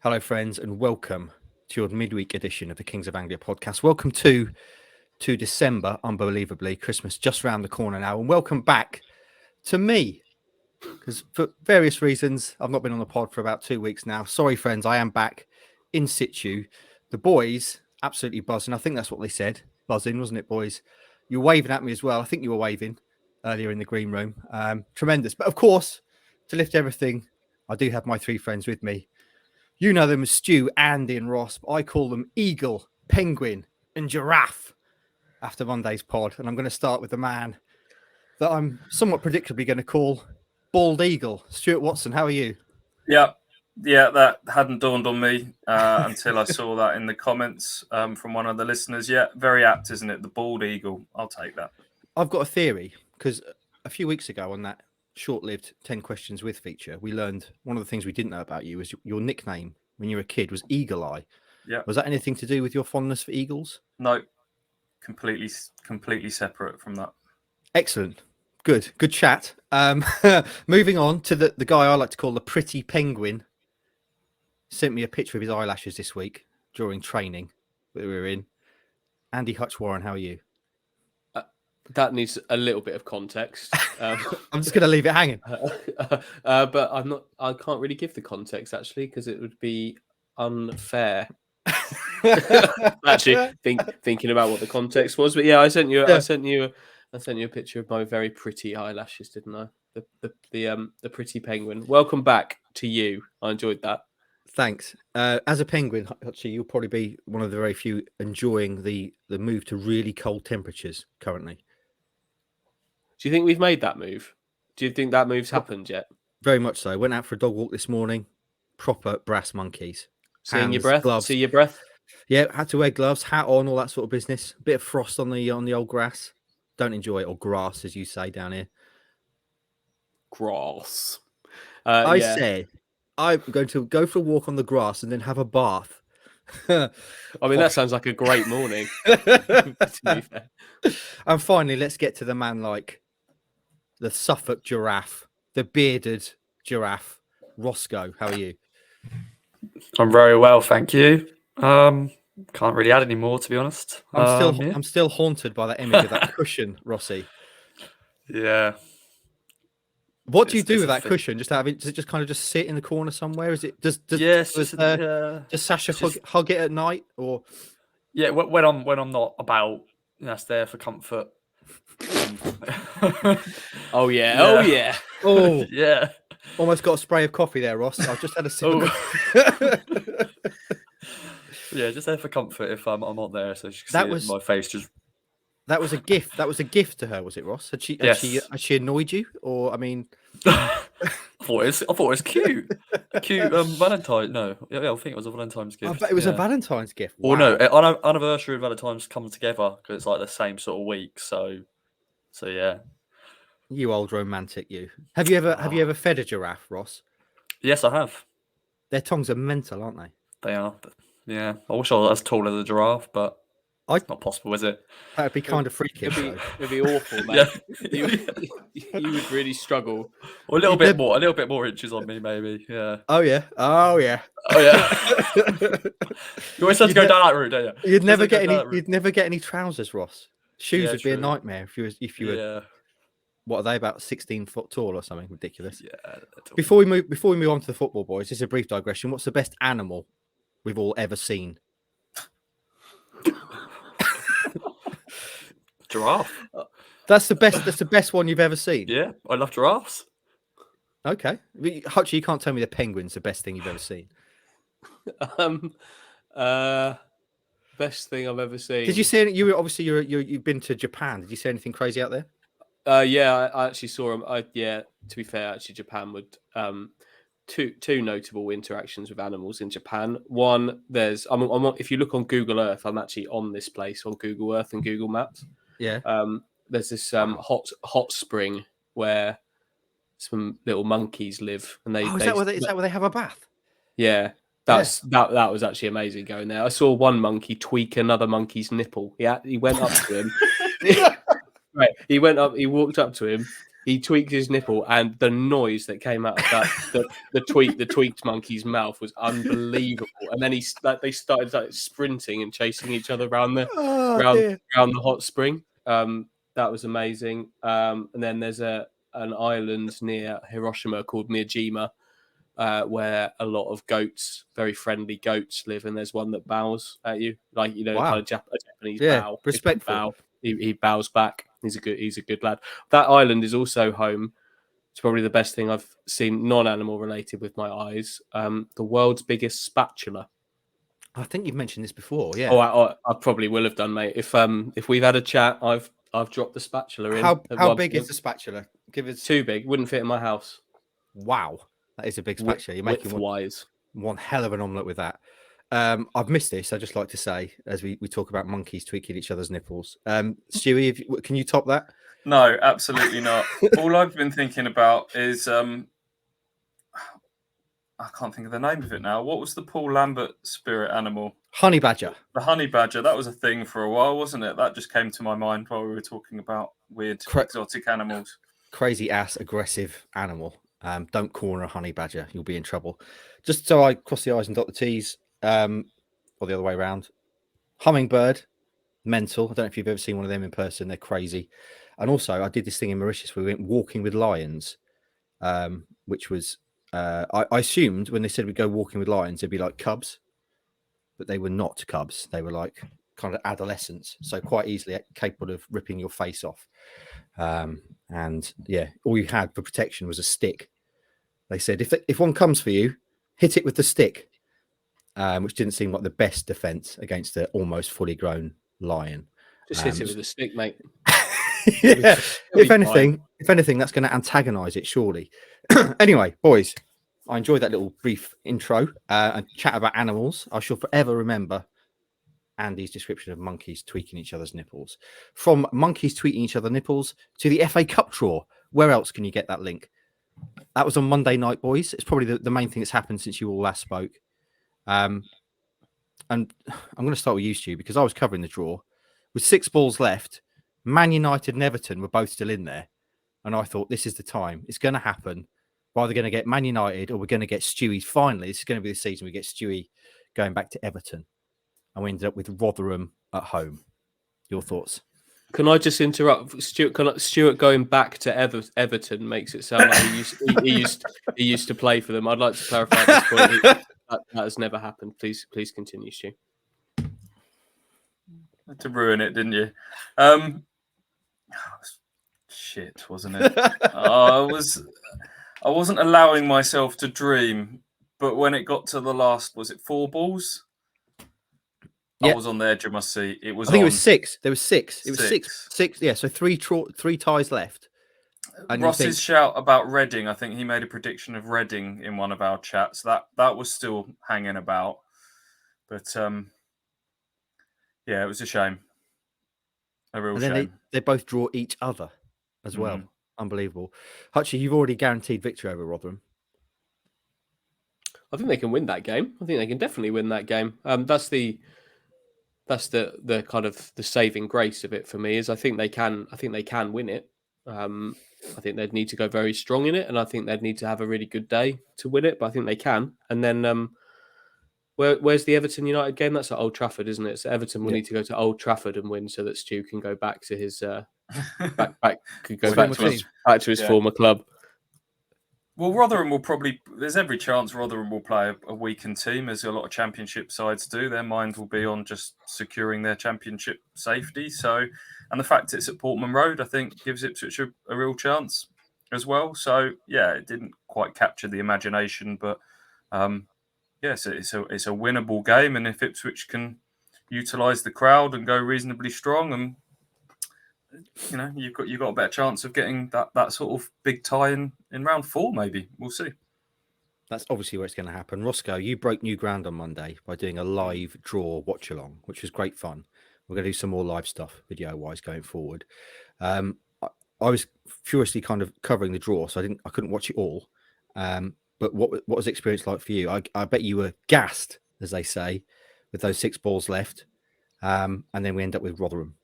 Hello, friends, and welcome to your midweek edition of the Kings of Anglia podcast. Welcome to December, unbelievably. Christmas just round the corner now. And welcome back to me, because for various reasons, I've not been on the pod for about 2 weeks now. Sorry, friends, I am back in situ. The boys, absolutely buzzing. I think that's what they said. Buzzing, wasn't it, boys? You were waving at me as well. I think you were waving earlier in the green room. Tremendous. But of course, to lift everything, I do have my three friends with me. You know them as Stu, Andy and Ross. But I call them Eagle, Penguin and Giraffe after Monday's pod. And I'm going to start with the man that I'm somewhat predictably going to call Bald Eagle. Stuart Watson, how are you? Yeah, that hadn't dawned on me until I saw that in the comments from one of the listeners. Yeah, very apt, isn't it? The Bald Eagle. I'll take that. I've got a theory, because a few weeks ago on that short-lived 10 questions with feature, we learned one of the things we didn't know about you was your nickname when you were a kid was Eagle Eye. Yeah. Was that anything to do with your fondness for eagles? No, completely separate from that. Excellent. Good chat. Moving on to the guy I like to call the Pretty Penguin. Sent me a picture of his eyelashes this week during training that we were in. Andy Hutch-Warren, how are you? That needs a little bit of context. I'm just going to leave it hanging. But I'm not. I can't really give the context actually because it would be unfair. Actually, thinking about what the context was, but yeah, I sent you a picture of my very pretty eyelashes, didn't I? The Pretty Penguin. Welcome back to you. I enjoyed that. Thanks. As a penguin, Hutchie, you'll probably be one of the very few enjoying the move to really cold temperatures currently. Do you think we've made that move? Do you think that move's happened yet? Very much so. Went out for a dog walk this morning. Proper brass monkeys. Seeing your breath? Gloves. See your breath? Yeah, had to wear gloves, hat on, all that sort of business. Bit of frost on the old grass. Don't enjoy it, or grass, as you say down here. Grass. I said I'm going to go for a walk on the grass and then have a bath. I mean, that sounds like a great morning. To be fair. And finally, let's get to the man like the Suffolk giraffe, the bearded giraffe, Roscoe. How are you? I'm very well, thank you. Can't really add any more, to be honest. I'm still haunted by that image of that cushion, Rossi. Yeah. What do you do with that cushion? Does it just kind of just sit in the corner somewhere? Is it does Sasha hug it at night or? Yeah, when I'm not about, that's there for comfort. Oh yeah. Oh yeah. Almost got a spray of coffee there, Ross. I've just had a sip. Yeah, just there for comfort if I'm not there, so she can see my face just. That was a gift. That was a gift to her, was it, Ross? Had she annoyed you, or I mean? I thought it was cute. Cute Valentine. No, yeah, I think it was a Valentine's gift. I bet it was a Valentine's gift. Wow. Or no, anniversary and Valentine's come together because it's like the same sort of week. So yeah. You old romantic, you. Have you ever fed a giraffe, Ross? Yes, I have. Their tongues are mental, aren't they? They are. Yeah, I wish I was as tall as a giraffe, but it's not possible, is it? That'd be kind of freaky. It'd be awful, mate. Yeah. you would really struggle. Or a little bit more inches on me, maybe. Yeah. Oh yeah. You always have to go down that route, don't you? You'd never get any trousers, Ross. Shoes would be a nightmare if you were. Yeah. What are they, about 16 foot tall or something ridiculous? Yeah. Before we move on to the football, boys, this is a brief digression. What's the best animal we've all ever seen? Giraffe. That's the best one you've ever seen. Yeah, I love giraffes. Okay, Hutchie, you can't tell me the penguin's the best thing you've ever seen. Best thing I've ever seen. Did you see? You've been to Japan. Did you see anything crazy out there? Yeah, I actually saw him. To be fair, actually, Japan would two notable interactions with animals in Japan. One, if you look on Google Earth, I'm actually on this place on Google Earth and Google Maps. Yeah. There's this hot spring where some little monkeys live, and is that where they have a bath? Yeah. That was actually amazing going there. I saw one monkey tweak another monkey's nipple. He went up to him. Right, he walked up to him, he tweaked his nipple, and the noise that came out of that the tweaked monkey's mouth was unbelievable. And then they started like sprinting and chasing each other around the around the hot spring. That was amazing. And then there's an island near Hiroshima called Miyajima, where a lot of goats, very friendly goats, live, and there's one that bows at you, like kind of a Japanese bow. Respectful. He bows back. He's a good lad. That island is also home. It's probably the best thing I've seen non-animal related with my eyes. The world's biggest spatula. I think you've mentioned this before. Yeah. Oh, I probably will have done, mate. If we've had a chat, I've dropped the spatula in. How big is the spatula? Give us. Too big. Wouldn't fit in my house. Wow, that is a big spatula. You're making one hell of an omelette with that. I've missed this. I just like to say, as we talk about monkeys tweaking each other's nipples. Stewie, can you top that? No, absolutely not. All I've been thinking about is I can't think of the name of it now. What was the Paul Lambert spirit animal? Honey badger. The honey badger. That was a thing for a while, wasn't it? That just came to my mind while we were talking about weird exotic animals. Crazy ass aggressive animal. Don't corner a honey badger. You'll be in trouble. Just so I cross the I's and dot the T's. Or the other way around. Hummingbird, mental. I don't know if you've ever seen one of them in person. They're crazy. And also, I did this thing in Mauritius where we went walking with lions, which was, I assumed when they said we'd go walking with lions, it'd be like cubs, but they were not cubs. They were like kind of adolescents, so quite easily capable of ripping your face off. And yeah, all you had for protection was a stick. They said, if one comes for you, hit it with the stick. Which didn't seem like the best defense against an almost fully grown lion. Just hit it with a stick, mate. Yeah. If anything, that's going to antagonize it, surely. Anyway, boys, I enjoyed that little brief intro and chat about animals. I shall forever remember Andy's description of monkeys tweaking each other's nipples. From monkeys tweaking each other's nipples to the FA Cup draw. Where else can you get that link? That was on Monday night, boys. It's probably the main thing that's happened since you all last spoke. And I'm going to start with you, Stu, because I was covering the draw. With 6 balls left, Man United and Everton were both still in there. And I thought, this is the time. It's going to happen. We're either going to get Man United or we're going to get Stewie. Finally, this is going to be the season we get Stewie going back to Everton. And we ended up with Rotherham at home. Your thoughts? Can I just interrupt, Stuart? Stuart going back to Everton makes it sound like he used to play for them. I'd like to clarify at this point. That has never happened. Please continue, Stu. To ruin it, didn't you? Shit, wasn't it? I wasn't allowing myself to dream, but when it got to the last, was it 4 balls? Yep. I was on the edge of my seat. I think it was 6. There was 6. It was 6. Yeah, so three ties left. And Ross's shout about Reading, I think he made a prediction of Reading in one of our chats. That was still hanging about. But yeah, it was a shame. A real shame. Then they both draw each other as well. Unbelievable. Hutchie, you've already guaranteed victory over Rotherham. I think they can win that game. I think they can definitely win that game. That's the kind of the saving grace of it for me. Is I think they can win it. I think they'd need to go very strong in it, and I think they'd need to have a really good day to win it. But I think they can. And then where's the Everton United game? That's at Old Trafford, isn't it? So Everton will need to go to Old Trafford and win, so that Stu can go back to his back to his former club. Well, Rotherham will probably. There's every chance Rotherham will play a weakened team, as a lot of Championship sides do. Their mind will be on just securing their Championship safety. So, and the fact it's at Portman Road, I think, gives Ipswich a real chance as well. So, yeah, it didn't quite capture the imagination, but yes, it's a winnable game, and if Ipswich can utilise the crowd and go reasonably strong, and you've got a better chance of getting that sort of big tie in round 4, maybe. We'll see. That's obviously where it's going to happen. Roscoe, you broke new ground on Monday by doing a live draw watch along, which was great fun. We're going to do some more live stuff video wise going forward. I was furiously kind of covering the draw, so I couldn't watch it all. But what was the experience like for you? I bet you were gassed, as they say, with those 6 balls left. And then we end up with Rotherham.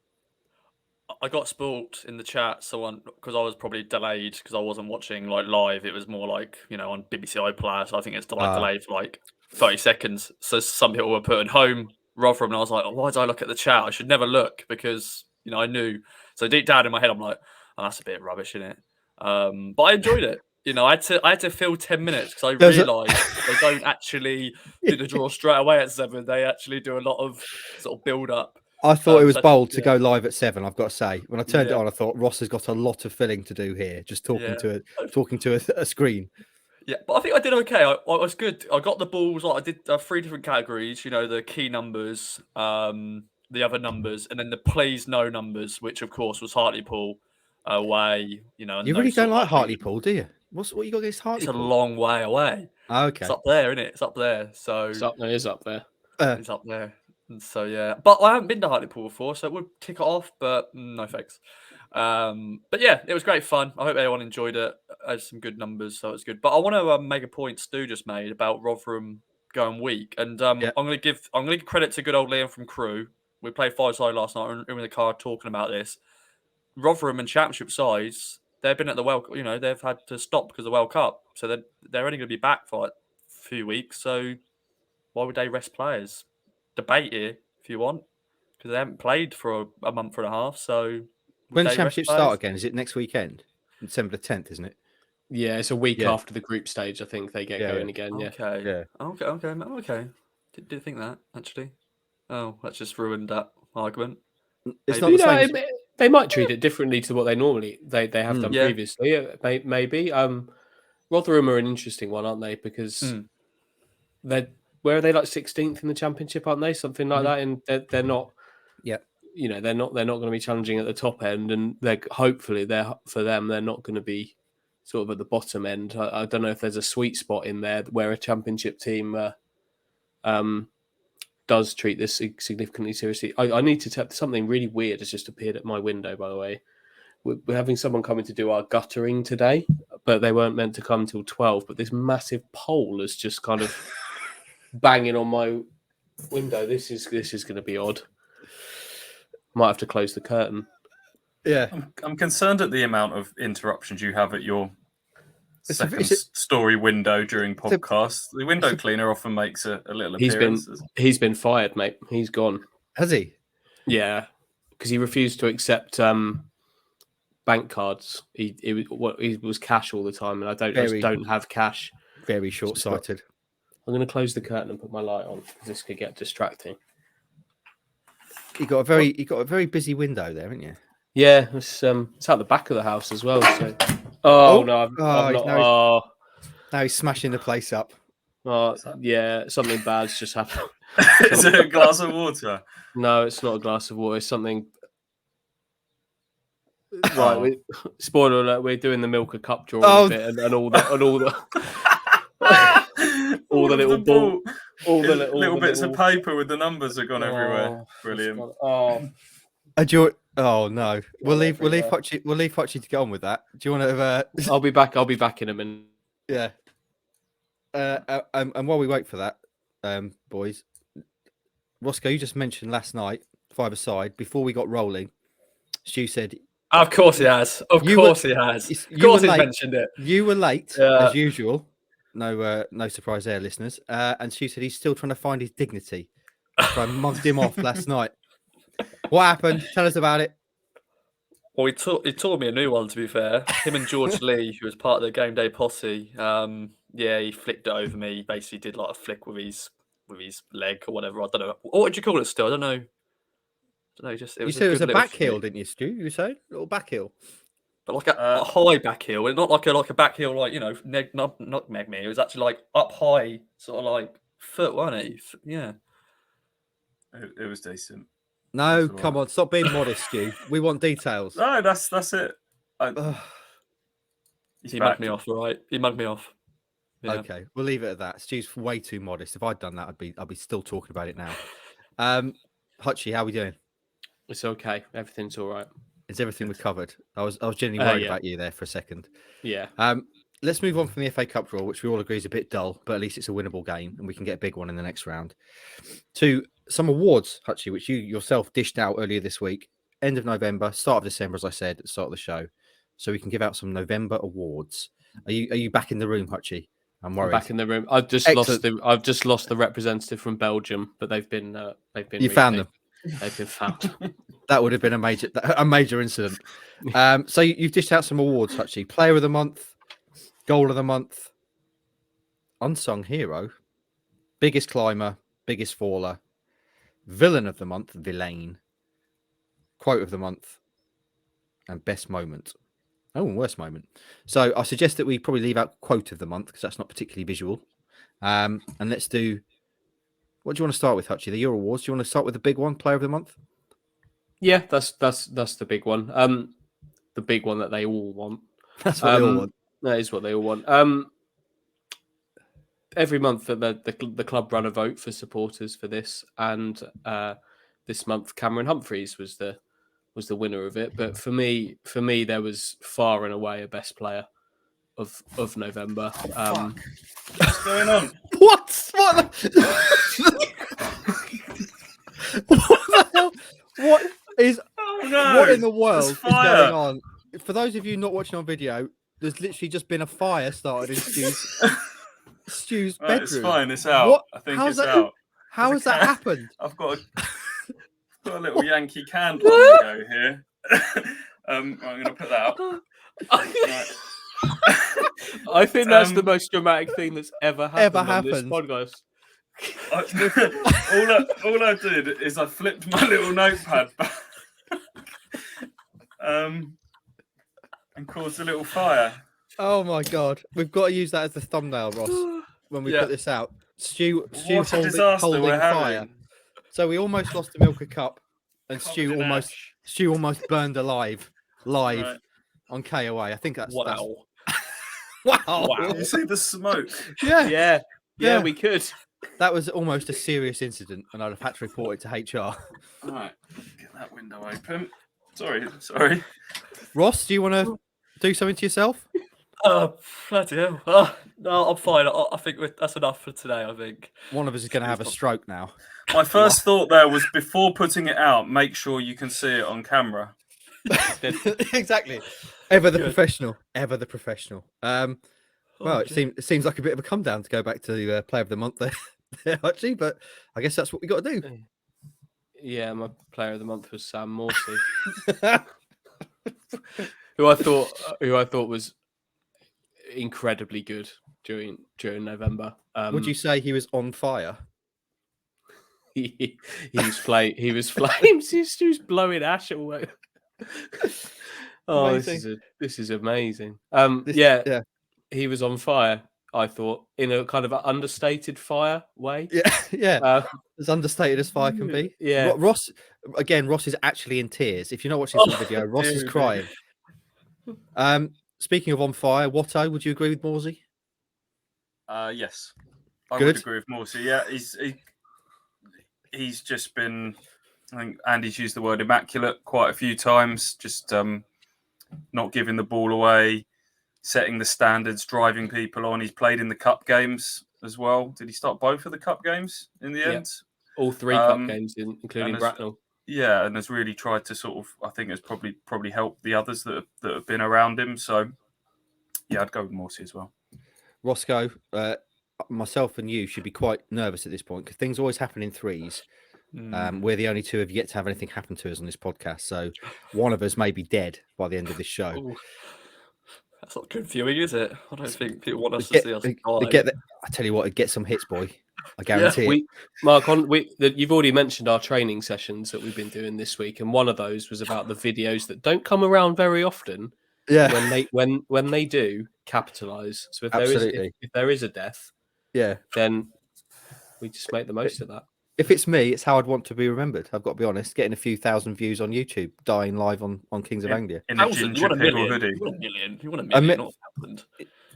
I got spoilt in the chat, because I was probably delayed because I wasn't watching like live. It was more like on BBC iPlayer, so I think it's delayed for like 30 seconds. So some people were putting home Rotherham, and I was like, why did I look at the chat? I should never look because I knew. So deep down in my head, I'm like, oh, that's a bit rubbish, isn't it? But I enjoyed it. I had to fill 10 minutes because I realised they don't actually do the draw straight away at 7. They actually do a lot of sort of build up. I thought it was bold to go live at 7. I've got to say, when I turned it Yeah. on, I thought Ross has got a lot of filling to do here, just talking to a screen. Yeah, but I think I did okay. I was good. I got the balls. Like I did 3 different categories. The key numbers, the other numbers, and then the please no numbers, which of course was Hartlepool away. And You really don't like Hartlepool, do you? What you got against Hartlepool? It's a long way away. Oh, okay, it's up there, isn't it? It's up there. So It's up there. It's up there. it's up there. And so yeah, but I haven't been to Hartlepool before, so it would tick it off. But no thanks. But yeah, it was great fun. I hope everyone enjoyed it. Had some good numbers, so it's good. But I want to make a point Stu just made about Rotherham going weak, and I'm going to give credit to good old Liam from Crew. We played 5-side last night. We were in the car talking about this. Rotherham and Championship sides, they've been at the World. They've had to stop because of the World Cup, so they're only going to be back for like a few weeks. So why would they rest players? Debate here if you want, because they haven't played for a month and a half. So when the Championship start again? Is it next weekend? December the 10th, isn't it? Yeah, it's a week after the group stage. I think they get going again. Yeah. Okay. Yeah. Okay. Did think that actually? Oh, that's just ruined that argument. It's not the same. They might treat it differently to what they normally they have done previously. Maybe. Rotherham are an interesting one, aren't they? Because where are they, like 16th in the Championship, aren't they? Something like that. And they're not. Yeah. They're not going to be challenging at the top end, and hopefully they're not going to be sort of at the bottom end. I don't know if there's a sweet spot in there where a Championship team does treat this significantly seriously. I need to tell something really weird has just appeared at my window, by the way. We're having someone coming to do our guttering today, but they weren't meant to come till 12. But this massive pole is just kind of banging on my window. This is going to be odd. Might have to close the curtain. Yeah, I'm concerned at the amount of interruptions you have at your second-story window during podcasts. The window cleaner often makes a little appearance. He's been fired, mate. He's gone. Has he? Yeah, because he refused to accept bank cards. He was cash all the time, and I just don't have cash. Very short-sighted. I'm going to close the curtain and put my light on because this could get distracting. You got a very busy window there, haven't you? Yeah, it's out the back of the house as well. So, no, I'm not. Now he's smashing the place up. Yeah, something bad's just happened. Is it a glass of water? No, it's not a glass of water. It's something. Right, spoiler alert: we're doing the Milka Cup drawing bit, and all the little bits of paper with the numbers have gone everywhere. Brilliant. Oh no, we'll leave Hotchie to get on with that. Do you want to? I'll be back in a minute. Yeah. And while we wait for that, boys, Roscoe, you just mentioned last night 5-a-side before we got rolling. Stu said, "Of course he has. Of course he has. Of course he's mentioned it. You were late as usual. No surprise there, listeners. And Stu said he's still trying to find his dignity after I mugged him off last night. What happened? Tell us about it. Well, he taught me a new one, to be fair. Him and George Lee, who was part of the game day posse, he flicked it over me. He basically did like a flick with his leg or whatever. I don't know. What would you call it still? I don't know. You said it was a back heel, didn't you, Stu? You said a little back heel. But like a high back heel. It's not like a back heel like, not meg me. It was actually like up high, sort of like foot, wasn't it? Yeah. It was decent. No, come on, stop being modest, Stu. We want details. No, that's it. He mugged me off, all right? He mugged me off. Yeah. Okay, we'll leave it at that. Stu's way too modest. If I'd done that, I'd be still talking about it now. Hutchie, how are we doing? It's okay. Everything's all right. Is everything recovered? I was genuinely worried about you there for a second. Yeah. Let's move on from the FA Cup draw, which we all agree is a bit dull, but at least it's a winnable game and we can get a big one in the next round. To some awards, Hutchie, which you yourself dished out earlier this week. end of November, start of December, as I said at the start of the show, so we can give out some November awards. Are you back in the room, Hutchie? I'm worried. Back in the room. I've just lost the representative from Belgium, but they've been You found them. They've been found. That would have been a major incident. So you've dished out some awards, Hutchie. Player of the month, goal of the month, unsung hero, biggest climber, biggest faller, villain of the month, villain, quote of the month, and best moment. Oh, and worst moment. So I suggest that we probably leave out quote of the month because that's not particularly visual. And let's do. What do you want to start with, Hutchie? Your awards. Do you want to start with the big one, player of the month? Yeah, that's the big one. The big one that they all want. That's what they all want. That is what they all want. Every month the club run a vote for supporters for this, and this month Cameron Humphreys was the winner of it. But for me, there was far and away a best player of November. What's going on? What? What the hell? What is? Oh, no. What in the world There's is fire. going on? For those of you not watching on video, there's literally just been a fire started in Stu's bedroom. It's fine. It's out. What? I think How's it's that- out. How has that happened? I've got a little Yankee candle on the go here. I'm going to put that up. Right. I think that's the most dramatic thing that's ever happened on this podcast. All I did is I flipped my little notepad back and caused a little fire. Oh my god, we've got to use that as the thumbnail, Ross, when we Yeah. put this out. Stu What a disaster holding we're fire. having. So we almost lost the Milka Cup, and Covered Stu in almost ash. burned alive Right. on KOA. I think that's wow. Wow. Can you see the smoke? Yeah. Yeah, we could. That was almost a serious incident, and I'd have had to report it to HR. All right, get that window open. Sorry. Ross, do you want to do something to yourself? Bloody hell. No, I'm fine. I think that's enough for today, I think. One of us is going to have a stroke now. My first thought there was before putting it out, make sure you can see it on camera. Exactly. Ever the Good. professional. Ever the professional. Well, it dear. seems like a bit of a come down to go back to the player of the month there, actually, but I guess that's what we got to do. Yeah, my player of the month was Sam Morsey, who I thought was incredibly good during November. Would you say he was on fire? He was flames. He was blowing ash away. Oh, Amazing. this is amazing. Yeah. He was on fire. I thought in a kind of an understated fire way. Yeah. As understated as fire can be. Yeah. Ross is actually in tears. If you're not watching this on video, Ross is dear crying. Speaking of on fire, Watto, would you agree with Morsey? Yes, I Good. would agree with Morsey. Yeah, he's just been. I think Andy's used the word immaculate quite a few times. Just not giving the ball away, setting the standards, driving people on. He's played in the cup games as well. Did he start both of the cup games in the end? All three cup games, including and Bracknell. Yeah, and has really tried to sort of. I think has probably helped the others that have been around him. So yeah, I'd go with Morsey as well. Roscoe, myself and you should be quite nervous at this point because things always happen in threes. We're the only two who have yet to have anything happen to us on this podcast. So one of us may be dead by the end of this show. Ooh. That's not good viewing, is it? I don't think people want us to see us die. I tell you what, get some hits, boy. I guarantee it. Mark, you've already mentioned our training sessions that we've been doing this week, and one of those was about the videos that don't come around very often. Yeah. When they do, capitalize. So if there is a death, yeah, then we just make the most of that. If it's me, it's how I'd want to be remembered. I've got to be honest. Getting a few thousand views on YouTube, dying live on Kings of Anglia. In a Ginger Pickle hoodie. You want a million? Not happened.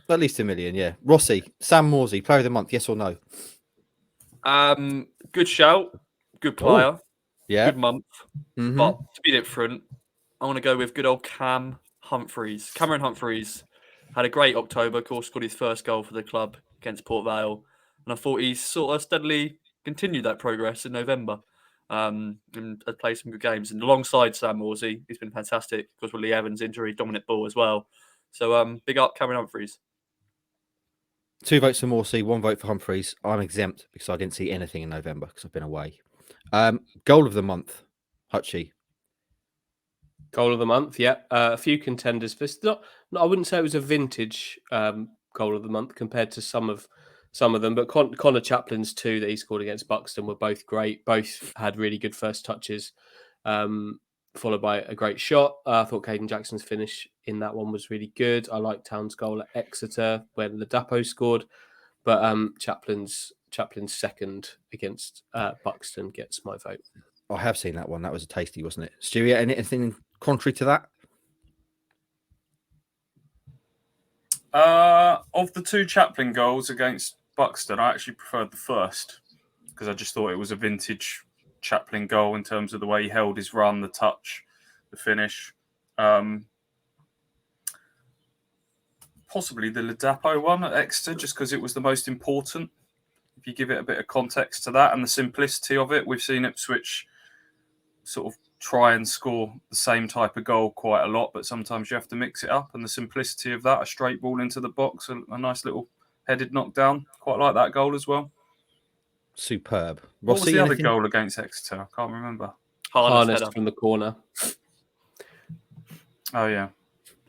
At least $1 million, yeah. Rossi, Sam Morsey, player of the month, yes or no? Good shout. Good player. Yeah. Good month. Mhm. But to be different, I want to go with good old Cameron Humphreys had a great October. Of course, scored his first goal for the club against Port Vale. And I thought he's sort of steadily continued that progress in November. and had played some good games. And alongside Sam Morsey, he's been fantastic because with Lee Evans' injury, dominant ball as well. So big up Cameron Humphreys. 2 votes for Morsey, 1 vote for Humphreys. I'm exempt because I didn't see anything in November because I've been away. Goal of the month, Hutchie. Goal of the month, yeah. A few contenders for I wouldn't say it was a vintage goal of the month compared to some of them, but Connor Chaplin's 2 that he scored against Buxton were both great. Both had really good first touches, followed by a great shot. I thought Caden Jackson's finish in that one was really good. I liked Town's goal at Exeter when Ladapo scored, but Chaplin's second against Buxton gets my vote. I have seen that one. That was a tasty, wasn't it? Stuart, anything contrary to that? Of the 2 Chaplin goals against Buxton, I actually preferred the first because I just thought it was a vintage Chaplin goal in terms of the way he held his run, the touch, the finish. Possibly the Ladapo one at Exeter, just because it was the most important. If you give it a bit of context to that and the simplicity of it, we've seen Ipswich sort of try and score the same type of goal quite a lot, but sometimes you have to mix it up. And the simplicity of that, a straight ball into the box, a nice little headed knockdown. Quite like that goal as well. Superb. What was Rossi, the other anything? goal against Exeter? I can't remember. Harness from the corner. Oh, yeah.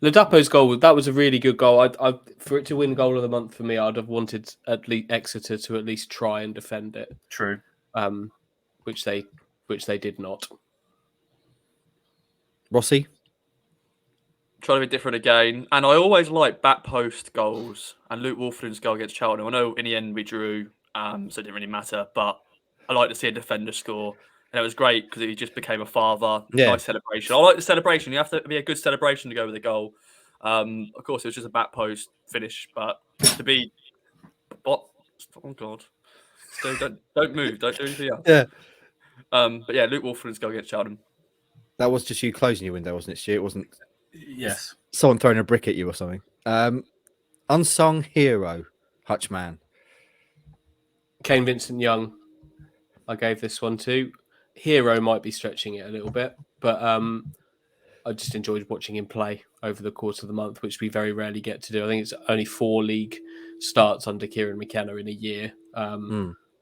Ladapo's goal, that was a really good goal. I for it to win goal of the month for me, I'd have wanted at least Exeter to at least try and defend it. True. Which they did not. Rossi? Trying to be different again. And I always like back post goals. And Luke Wolfland's goal against Cheltenham. I know in the end we drew, so it didn't really matter. But I like to see a defender score. And it was great because he just became a father. Yeah. Nice celebration. I like the celebration. You have to be a good celebration to go with a goal. Of course, it was just a back post finish. But to be... What? Oh, God. So don't move. Don't do anything else. Yeah. But yeah, Luke Wolfland's goal against Cheltenham. That was just you closing your window, wasn't it, Stu? It wasn't Yes. someone throwing a brick at you or something. Unsung hero, Hutchman. Kane Vincent-Young, I gave this one to. Hero might be stretching it a little bit, but I just enjoyed watching him play over the course of the month, which we very rarely get to do. I think it's only 4 league starts under Kieran McKenna in a year.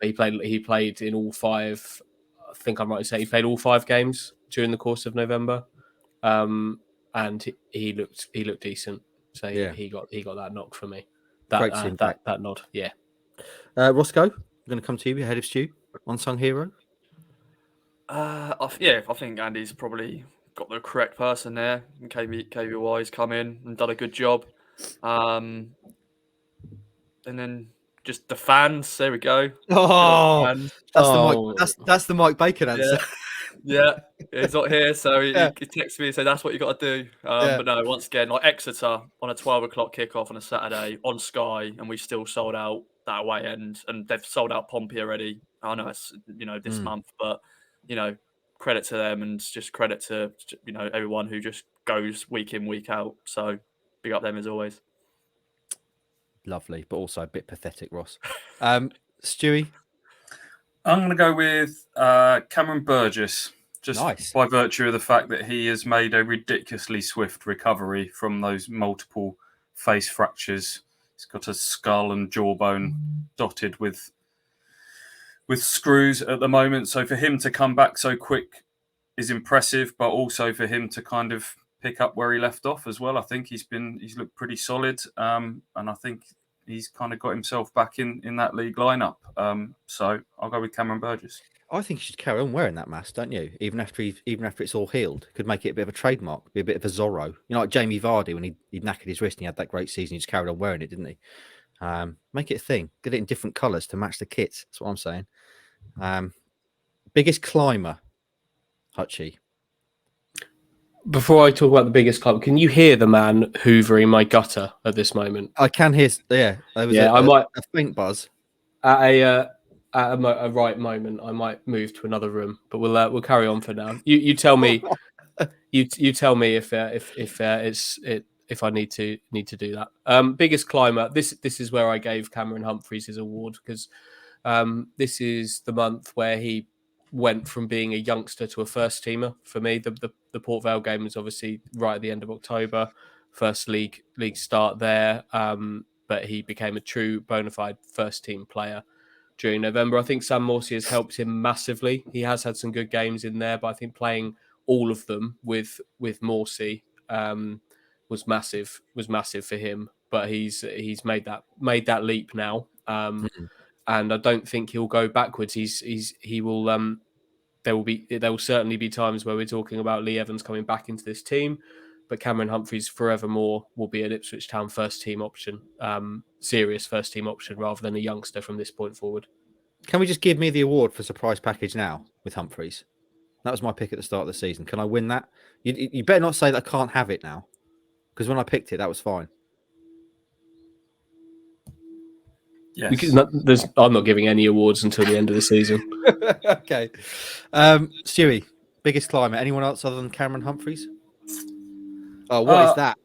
He played in all 5. I think I'm right to say he played all 5 games during the course of November, and he looked decent. So Yeah. he got that knock for me. Great to see him back. That nod, yeah. Roscoe, I'm going to come to you ahead of Stu. Unsung hero. I think Andy's probably got the correct person there. And KVY's come in and done a good job. And then just the fans. There we go. Oh, Fans. that's the Mike Bacon answer. Yeah, he's not here, so he texted me and said that's what you got to do. But no, once again, like Exeter on a 12 o'clock kickoff on a Saturday on Sky, and we still sold out that away end, and they've sold out Pompey already. I know it's this month, but credit to them, and just credit to everyone who just goes week in week out. So big up them as always. Lovely, but also a bit pathetic, Ross. Stewie? I'm going to go with Cameron Burgess, just Nice. by virtue of the fact that he has made a ridiculously swift recovery from those multiple face fractures. He's got a skull and jawbone dotted with screws at the moment. So for him to come back so quick is impressive, but also for him to kind of pick up where he left off as well. I think he's looked pretty solid, and I think he's kind of got himself back in that league lineup. So I'll go with Cameron Burgess. I think you should carry on wearing that mask, don't you? Even after it's all healed, could make it a bit of a trademark, be a bit of a Zorro. Like Jamie Vardy when he knackered his wrist and he had that great season. He just carried on wearing it, didn't he? Make it a thing. Get it in different colours to match the kits. That's what I'm saying. Biggest climber, Hutchie. Before I talk about the biggest club, can you hear the man hoovering my gutter at this moment? I can hear. Yeah, there was a faint buzz. At a right moment, I might move to another room, but we'll carry on for now. You tell me. you tell me if I need to do that. Biggest climber. This is where I gave Cameron Humphreys his award because this is the month where he went from being a youngster to a first teamer for me. The Port Vale game was obviously right at the end of October, first league start there, but he became a true bona fide first team player during November. I think Sam Morsey has helped him massively. He has had some good games in there, but I think playing all of them with Morsey was massive for him. But he's made that leap now, and I don't think he'll go backwards. He will. There will certainly be times where we're talking about Lee Evans coming back into this team, but Cameron Humphreys forevermore will be an Ipswich Town first team option, serious first team option rather than a youngster from this point forward. Can we just give me the award for surprise package now with Humphreys? That was my pick at the start of the season. Can I win that? You better not say that I can't have it now, because when I picked it, that was fine. Yes. I'm not giving any awards until the end of the season. Okay. Stewie, biggest climber. Anyone else other than Cameron Humphreys? Oh, what is that?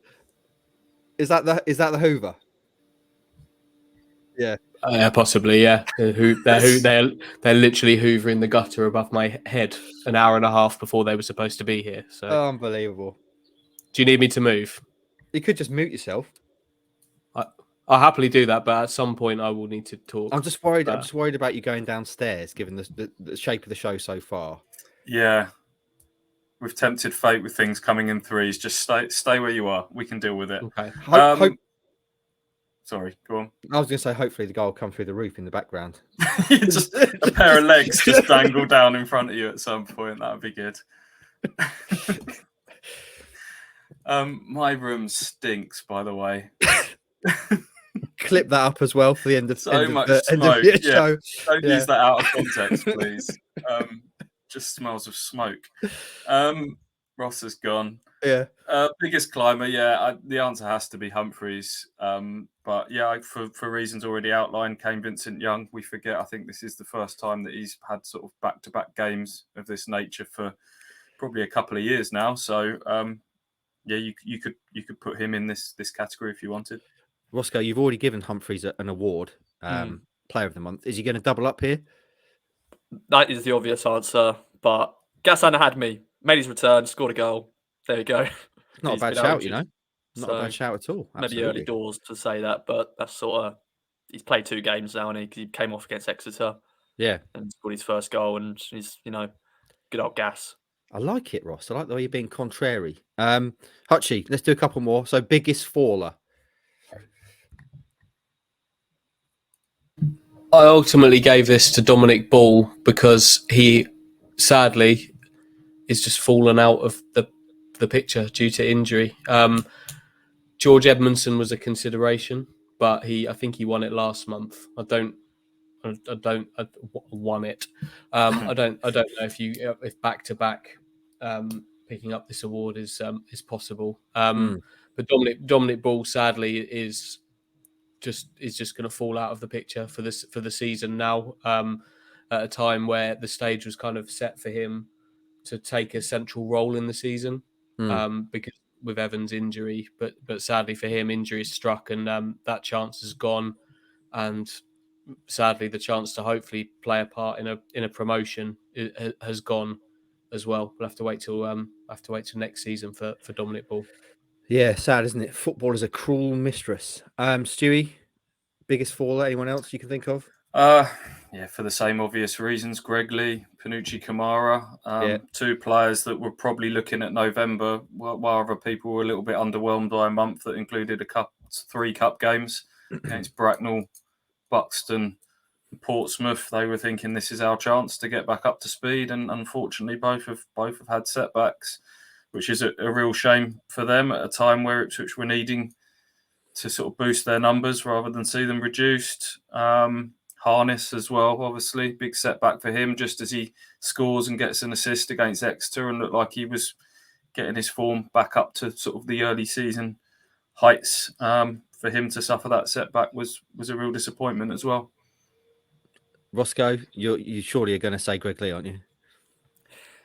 Is that the Hoover? Yeah. Possibly, yeah. They're literally hoovering the gutter above my head an hour and a half before they were supposed to be here. So unbelievable. Do you need me to move? You could just mute yourself. I'll happily do that, but at some point I will need to talk. I'm just worried about you going downstairs, given the shape of the show so far. Yeah. We've tempted fate with things coming in threes. Just stay where you are. We can deal with it. Okay. Sorry, go on. I was going to say, hopefully the goal will come through the roof in the background. Just a pair of legs just dangle down in front of you at some point. That would be good. My room stinks, by the way. Clip that up as well for the end of so end much of the, smoke. end of the show. Don't use that out of context, please. Just smells of smoke. Ross has gone. Yeah. Biggest climber, the answer has to be Humphreys. But yeah, for reasons already outlined, Kane Vincent Young, we forget. I think this is the first time that he's had sort of back-to-back games of this nature for probably a couple of years now. So you could put him in this category if you wanted. Roscoe, you've already given Humphreys an award, Player of the Month. Is he going to double up here? That is the obvious answer, but Gassana had me. Made his return, scored a goal. There you go. Not a bad shout, you know. Not a bad shout at all. Absolutely. Maybe early doors to say that, but that's sort of... He's played 2 games now, and he came off against Exeter. Yeah. And scored his first goal, and he's, good old Gas. I like it, Ross. I like the way you're being contrary. Hutchie, let's do a couple more. So, biggest faller. I ultimately gave this to Dominic Ball because he sadly is just fallen out of the picture due to injury. George Edmondson was a consideration, but I think he won it last month. I won it. I don't know if back to back picking up this award is possible. But Dominic Ball sadly is just going to fall out of the picture for the season now, at a time where the stage was kind of set for him to take a central role in the season, because with Evans' injury, but sadly for him, injury is struck, and that chance is gone, and sadly the chance to hopefully play a part in a promotion has gone as well. We'll have to wait till next season for Dominic Ball. Yeah, sad, isn't it? Football is a cruel mistress. Stewie, biggest faller, anyone else you can think of? For the same obvious reasons, Greg Lee, Panucci Kamara, 2 players that were probably looking at November, while other people were a little bit underwhelmed by a month that included 3 cup games against Bracknell, Buxton, and Portsmouth. They were thinking this is our chance to get back up to speed, and unfortunately both have had setbacks, which is a real shame for them at a time where Ipswich were needing to sort of boost their numbers rather than see them reduced. Harness as well, obviously, big setback for him, just as he scores and gets an assist against Exeter and looked like he was getting his form back up to sort of the early season heights. For him to suffer that setback was a real disappointment as well. Roscoe, you surely are going to say Greg Lee, aren't you?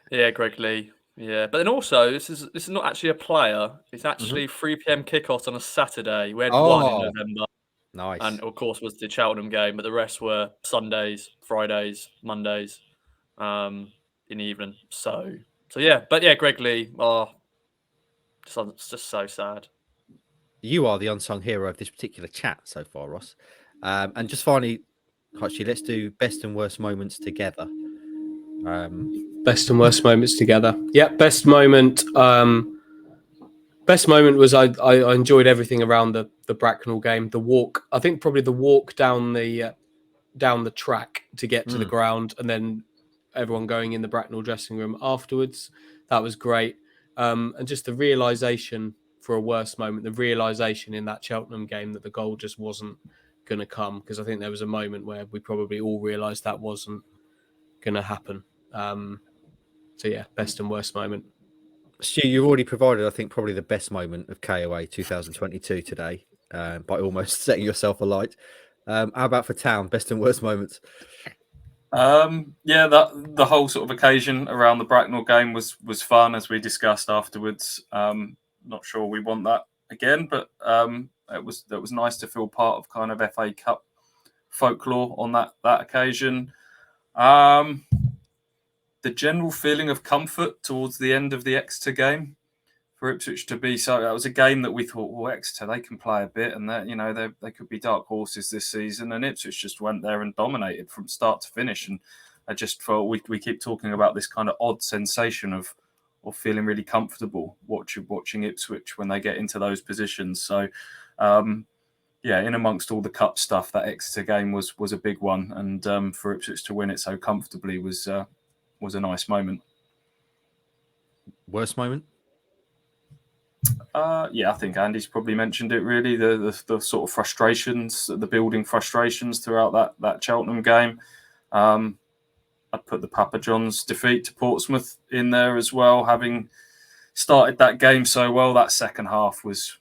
Yeah, Greg Lee. Yeah, but then also this is not actually a player. It's actually 3 p.m. kickoff on a Saturday. We had one in November. Nice. And of course was the Cheltenham game, but the rest were Sundays, Fridays, Mondays. in the evening. So yeah, but yeah, Greg Lee, it's just so sad. You are the unsung hero of this particular chat so far, Ross. And just finally, actually, let's do best and worst moments together. Best and worst moments together. Yeah, best moment. Best moment was I enjoyed everything around the Bracknell game. The walk, I think probably the walk down the track to get to the ground, and then everyone going in the Bracknell dressing room afterwards. That was great. And just the realization for a worst moment, the realization in that Cheltenham game that the goal just wasn't going to come, because I think there was a moment where we probably all realized that wasn't going to happen. So yeah, best and worst moment. Stu, you've already provided, I think, probably the best moment of KOA 2022 today by almost setting yourself alight. How about for Town, best and worst moments? Yeah, the whole sort of occasion around the Bracknell game was fun, as we discussed afterwards. Not sure we want that again, but it was nice to feel part of kind of FA Cup folklore on that occasion. The general feeling of comfort towards the end of the Exeter game for Ipswich to be so. That was a game that we thought, well, Exeter, they can play a bit, and that they could be dark horses this season. And Ipswich just went there and dominated from start to finish. And I just felt we keep talking about this kind of odd sensation of feeling really comfortable watching Ipswich when they get into those positions. So, yeah, in amongst all the cup stuff, that Exeter game was a big one, and for Ipswich to win it so comfortably was a nice moment. Worst moment? Yeah, I think Andy's probably mentioned it. Really, the sort of frustrations, the building frustrations throughout that Cheltenham game. I'd put the Papa John's defeat to Portsmouth in there as well. Having started that game so well, that second half was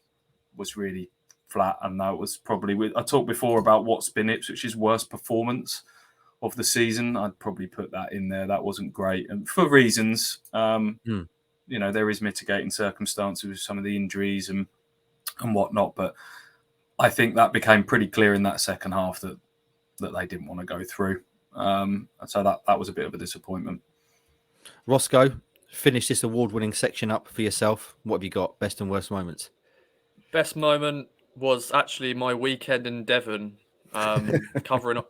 really flat, and that was probably. I talked before about what's been Ipswich's worst performance of the season. I'd probably put that in there. That wasn't great, and for reasons. There is mitigating circumstances with some of the injuries and whatnot, but I think that became pretty clear in that second half that they didn't want to go through. So that was a bit of a disappointment. Roscoe, finish this award-winning section up for yourself. What have you got? Best and worst moments? Best moment was actually my weekend in Devon, covering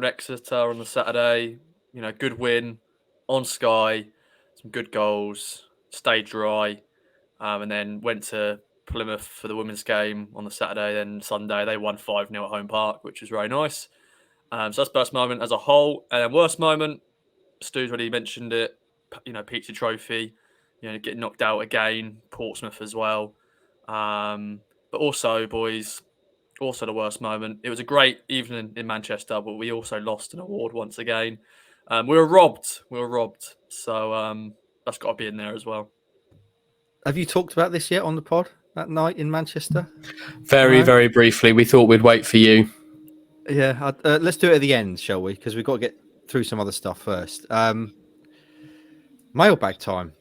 Exeter on the Saturday. Good win on Sky, some good goals. Stayed dry, and then went to Plymouth for the women's game on the Saturday. Then Sunday they won 5-0 at home park, which was very nice. So that's best moment as a whole. And then worst moment, Stu's already mentioned it. Pizza Trophy. Getting knocked out again. Portsmouth as well. But also, boys, also the worst moment. It was a great evening in Manchester, but we also lost an award once again. We were robbed. So that's got to be in there as well. Have you talked about this yet on the pod that night in Manchester? Very, very briefly. We thought we'd wait for you. Yeah, let's do it at the end, shall we? Because we've got to get through some other stuff first. Mailbag time,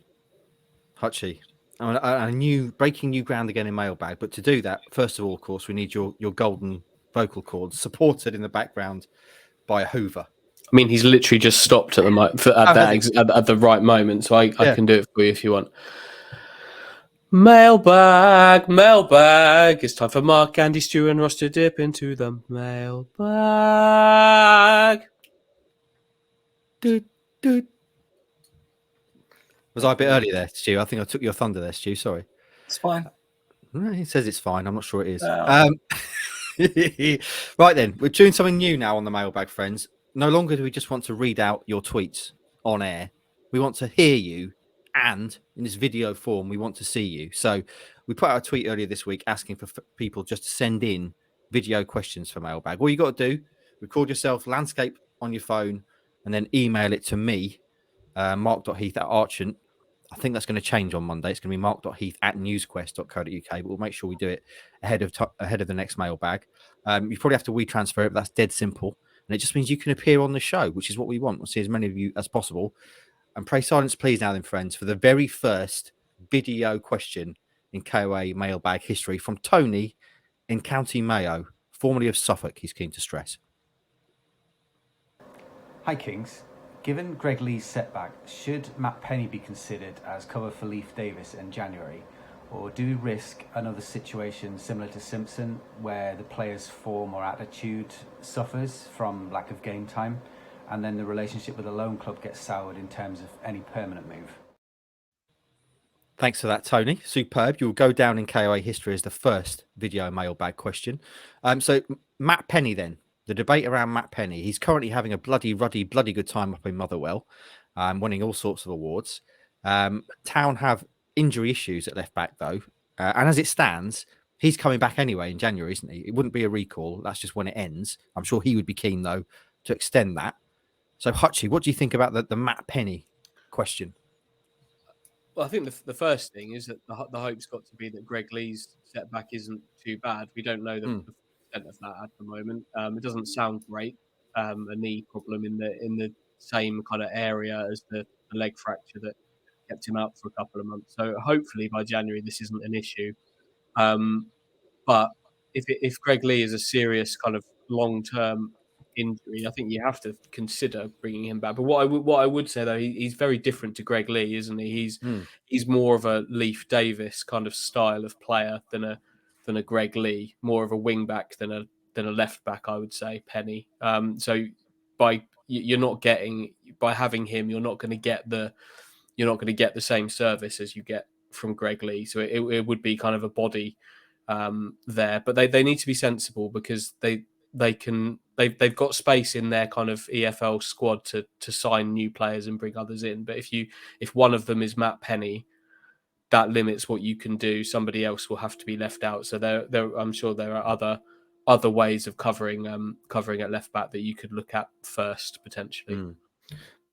Hutchie. I knew breaking new ground again in mailbag, but to do that, first of all, of course, we need your golden vocal cords supported in the background by a Hoover. I mean, he's literally just stopped at the right moment, so I can do it for you if you want. Mailbag. It's time for Mark, Andy, Stu, and Ross to dip into the mailbag. Was I a bit early there, Stu? I think I took your thunder there, Stu. Sorry. It's fine. He says it's fine. I'm not sure it is. Right then, we're doing something new now on the mailbag, friends. No longer do we just want to read out your tweets on air. We want to hear you, and in this video form, we want to see you. So we put out a tweet earlier this week asking for people just to send in video questions for mailbag. All you got to do, record yourself landscape on your phone, and then email it to me, mark.heath@archant. I think that's going to change on Monday. It's going to be mark.heath@newsquest.co.uk, but we'll make sure we do it ahead of the next mailbag. You probably have to WeTransfer it, but that's dead simple. And it just means you can appear on the show, which is what we want. We'll see as many of you as possible. And pray silence, please, now then, friends, for the very first video question in KOA mailbag history from Tony in County Mayo, formerly of Suffolk, he's keen to stress. Hi, Kings. Given Greg Lee's setback, should Matt Penny be considered as cover for Leif Davis in January? Or do we risk another situation similar to Simpson, where the player's form or attitude suffers from lack of game time, and then the relationship with the loan club gets soured in terms of any permanent move? Thanks for that, Tony. Superb. You'll go down in KOA history as the first video mailbag question. So Matt Penny then. The debate around Matt Penny. He's currently having a bloody good time up in Motherwell, winning all sorts of awards. Town have injury issues at left back though, and as it stands, he's coming back anyway in January, isn't he? It wouldn't be a recall. That's just when it ends. I'm sure he would be keen though to extend that. So Hutchie, what do you think about the Matt Penny question? Well, I think the first thing is that the hope's got to be that Greg Lee's setback isn't too bad. We don't know the extent of that at the moment. It doesn't sound great. A knee problem in the same kind of area as the leg fracture that kept him out for a couple of months. So hopefully by January this isn't an issue. But if Greg Lee is a serious kind of long-term injury, I think you have to consider bringing him back. But what I would say though, he's very different to Greg Lee, isn't he? He's more of a Leif Davis kind of style of player than a Greg Lee, more of a wing back than a left back, I would say. Penny. So by having him, you're not going to get the same service as you get from Greg Lee. So it would be kind of a body there, but they need to be sensible because they've got space in their kind of EFL squad to sign new players and bring others in. But if one of them is Matt Penny, that limits what you can do. Somebody else will have to be left out. So I'm sure there are other ways of covering at left back that you could look at first potentially.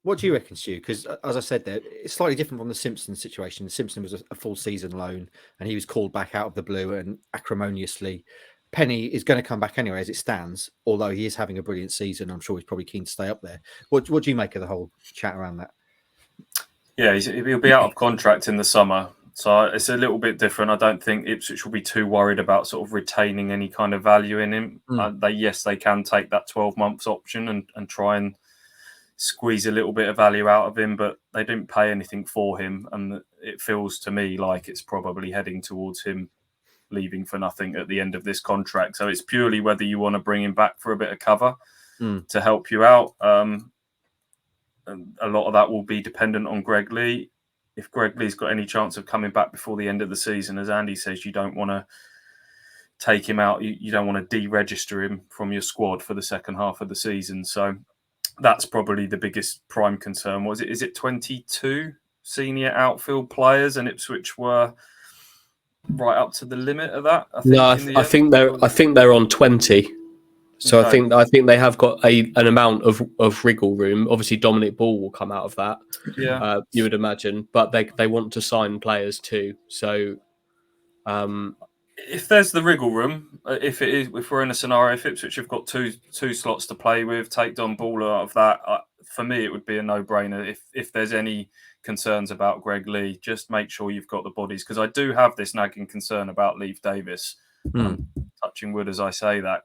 What do you reckon, Stu? Because as I said there, it's slightly different from the Simpson situation. Simpson was a full season loan and he was called back out of the blue and acrimoniously. Penny is going to come back anyway as it stands, although he is having a brilliant season. I'm sure he's probably keen to stay up there. What do you make of the whole chat around that? Yeah, he'll be out of contract in the summer. So it's a little bit different. I don't think Ipswich will be too worried about sort of retaining any kind of value in him. They can take that 12 months option and try and squeeze a little bit of value out of him, but they didn't pay anything for him. And it feels to me like it's probably heading towards him leaving for nothing at the end of this contract. So it's purely whether you want to bring him back for a bit of cover to help you out. And a lot of that will be dependent on Greg Lee. If Greg Lee's got any chance of coming back before the end of the season, as Andy says, you don't want to take him out. You don't want to deregister him from your squad for the second half of the season. So that's probably the biggest prime concern. Is it 22 senior outfield players, and Ipswich were right up to the limit of that? I think they're on 20. So okay. I think they have got an amount of wriggle room. Obviously, Dominic Ball will come out of that. Yeah, you would imagine, but they want to sign players too. So, if there's the wriggle room, if we're in a scenario, if Ipswich have got two slots to play with, take Don Ball out of that. For me, it would be a no-brainer. If there's any concerns about Greg Lee, just make sure you've got the bodies, because I do have this nagging concern about Leif Davis. Touching wood as I say that.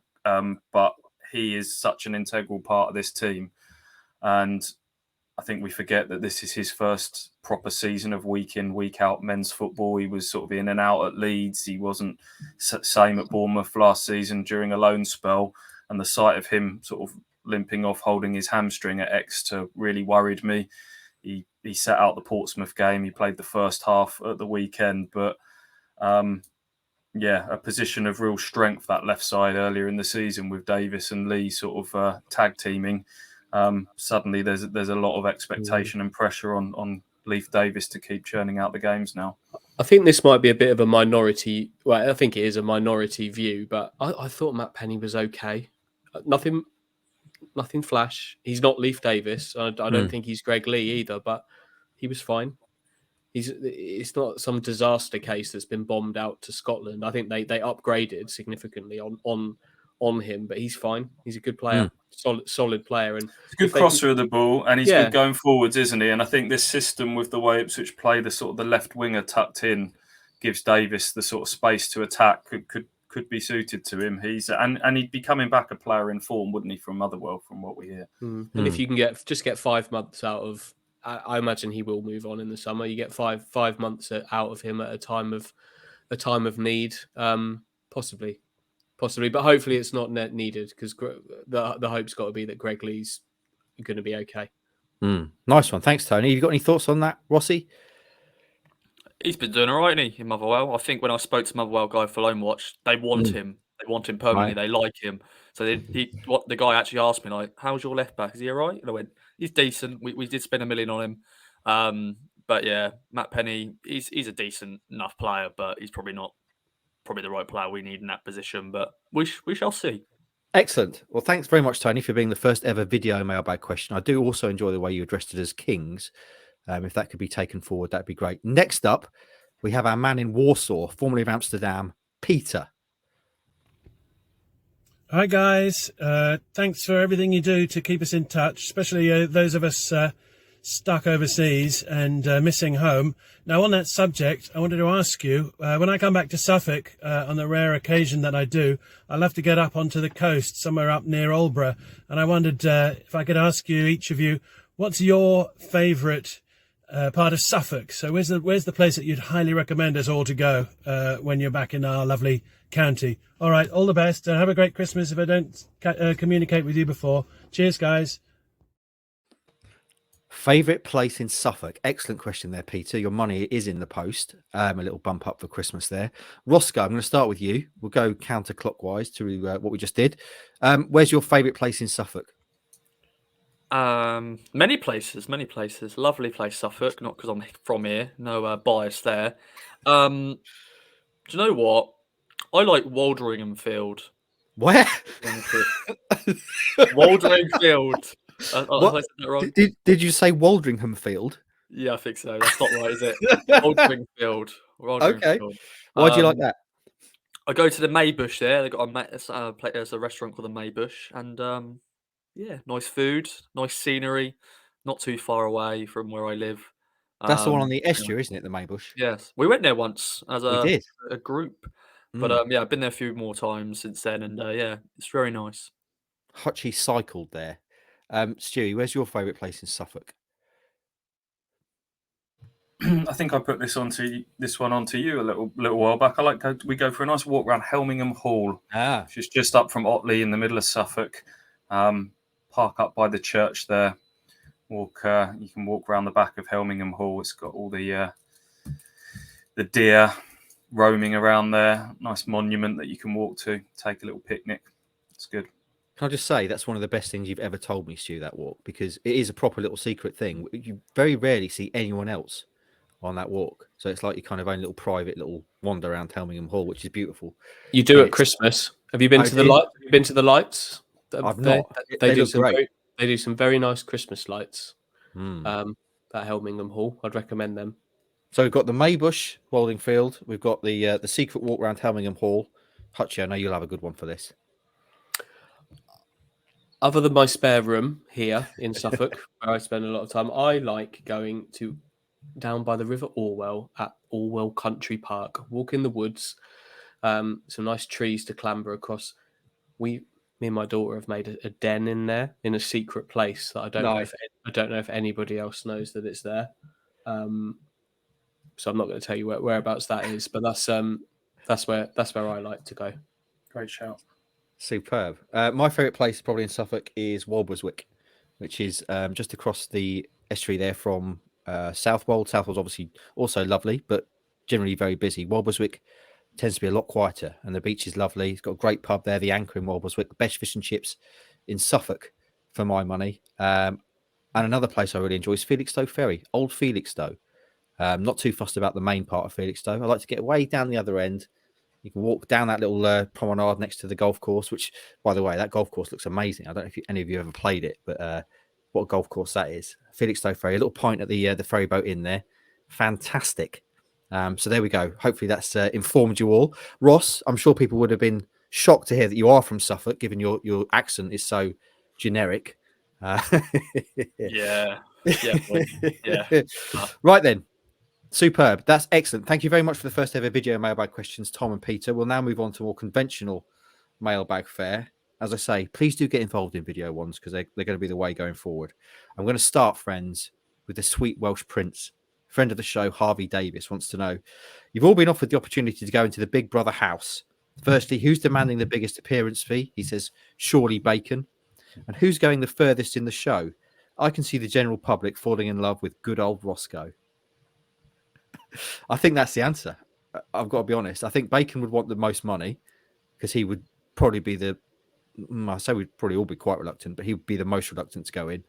But he is such an integral part of this team. And I think we forget that this is his first proper season of week in, week out men's football. He was sort of in and out at Leeds. He wasn't same at Bournemouth last season during a loan spell. And the sight of him sort of limping off, holding his hamstring at Exeter really worried me. He sat out the Portsmouth game. He played the first half at the weekend. But a position of real strength, that left side earlier in the season with Davis and Lee sort of tag teaming. Suddenly there's a lot of expectation and pressure on Leif Davis to keep churning out the games now. I think this might be a bit of a minority. Well, I think it is a minority view, but I thought Matt Penny was okay. Nothing flash. He's not Leif Davis. I don't think he's Greg Lee either, but he was fine. It's not some disaster case that's been bombed out to Scotland. I think they upgraded significantly on him, but he's fine. He's a good player, solid player, and he's a good crosser of the ball, and he's good going forwards, isn't he? And I think this system with the way Ipswich play, the sort of the left winger tucked in, gives Davis the sort of space to attack. could be suited to him. And he'd be coming back a player in form, wouldn't he, from Motherwell, from what we hear. And if you can get 5 months out of, I imagine he will move on in the summer. You get 5 months out of him at a time of need, possibly, but hopefully it's not needed, because the hope's got to be that Greg Lee's going to be okay. Nice one, thanks, Tony. You got any thoughts on that, Rossi? He's been doing all right, hasn't he, in Motherwell? I think when I spoke to Motherwell guy for Loan Watch, they want him. They want him permanently. Right. They like him. So the guy actually asked me, like, "How's your left back? Is he all right?" And I went, "He's decent. We did spend $1 million on him." But yeah, Matt Penny, he's a decent enough player, but he's probably not the right player we need in that position. But we shall see. Excellent. Well, thanks very much, Tony, for being the first ever video mailbag question. I do also enjoy the way you addressed it as Kings. If that could be taken forward, that'd be great. Next up, we have our man in Warsaw, formerly of Amsterdam, Peter. Hi, guys. Thanks for everything you do to keep us in touch, especially those of us stuck overseas and missing home. Now, on that subject, I wanted to ask you, when I come back to Suffolk, on the rare occasion that I do, I love to get up onto the coast, somewhere up near Aldeburgh. And I wondered if I could ask you, each of you, what's your favourite part of Suffolk? So where's the place that you'd highly recommend us all to go when you're back in our lovely county? All right, all the best. Have a great Christmas if I don't communicate with you before. Cheers, guys. Favourite place in Suffolk? Excellent question there, Peter. Your money is in the post. A little bump up for Christmas there. Roscoe, I'm going to start with you. We'll go counterclockwise to what we just did. Where's your favourite place in Suffolk? Many places. Lovely place, Suffolk. Not because I'm from here. No bias there. Do you know what? I like Waldringham Field. Where? Waldringham Field. Have I said that wrong? Did you say Waldringham Field? Yeah, I think so. That's not right, is it? Waldringham Field. Okay. Field. Why do you like that? I go to the Maybush there. They've got there's a restaurant called the Maybush, and yeah, nice food, nice scenery, not too far away from where I live. That's the one on the estuary, isn't it? The Maybush. Yes, we went there once as We did. a group, but yeah, I've been there a few more times since then, and yeah, it's very nice. Hutchie cycled there. Stewie, where's your favourite place in Suffolk? I think I put this one onto you a little while back. We go for a nice walk around Helmingham Hall, which is just up from Otley in the middle of Suffolk. Park up by the church there. You can walk around the back of Helmingham Hall. It's got all the deer roaming around there. Nice monument that you can walk to, take a little picnic. It's good. Can I just say that's one of the best things you've ever told me, Stu, that walk, because it is a proper little secret thing. You very rarely see anyone else on that walk. So it's like your kind of own little private little wander around Helmingham Hall, which is beautiful. You do at Christmas. Have you been to the light? Have you been to the lights? I've not. They do look great. They do some very nice Christmas lights. At Helmingham Hall, I'd recommend them. So we've got the Maybush, Waldingfield. We've got the secret walk around Helmingham Hall. Hutchie, I know you'll have a good one for this. Other than my spare room here in Suffolk, where I spend a lot of time, I like going to down by the River Orwell at Orwell Country Park. Walk in the woods, some nice trees to clamber across. Me and my daughter have made a den in there, in a secret place that I don't know if anybody else knows that it's there. So I'm not going to tell you whereabouts that is, but that's where I like to go. Great shout. Superb. My favourite place probably in Suffolk is Walberswick, which is just across the estuary there from Southwold. Southwold's obviously also lovely, but generally very busy. Walberswick tends to be a lot quieter, and the beach is lovely. It's got a great pub there, the Anchor in Walberswick, best fish and chips in Suffolk for my money. And another place I really enjoy is Felixstowe Ferry, Old Felixstowe. Not too fussed about the main part of Felixstowe. I like to get way down the other end. You can walk down that little promenade next to the golf course, which, by the way, that golf course looks amazing. I don't know if any of you ever played it, but what a golf course that is. Felixstowe Ferry, a little pint at the ferry boat in there. Fantastic. So there we go. Hopefully that's informed you all. Ross, I'm sure people would have been shocked to hear that you are from Suffolk, given your accent is so generic. Yeah. Yeah. Right then. Superb. That's excellent. Thank you very much for the first ever video mailbag questions, Tom and Peter. We'll now move on to more conventional mailbag fare. As I say, please do get involved in video ones because they're going to be the way going forward. I'm going to start, friends, with the sweet Welsh prince. Friend of the show, Harvey Davis, wants to know, you've all been offered the opportunity to go into the Big Brother house. Firstly, who's demanding the biggest appearance fee? He says, surely Bacon. And who's going the furthest in the show? I can see the general public falling in love with good old Roscoe. I think that's the answer. I've got to be honest. I think Bacon would want the most money because he would probably be I say we'd probably all be quite reluctant, but he would be the most reluctant to go in.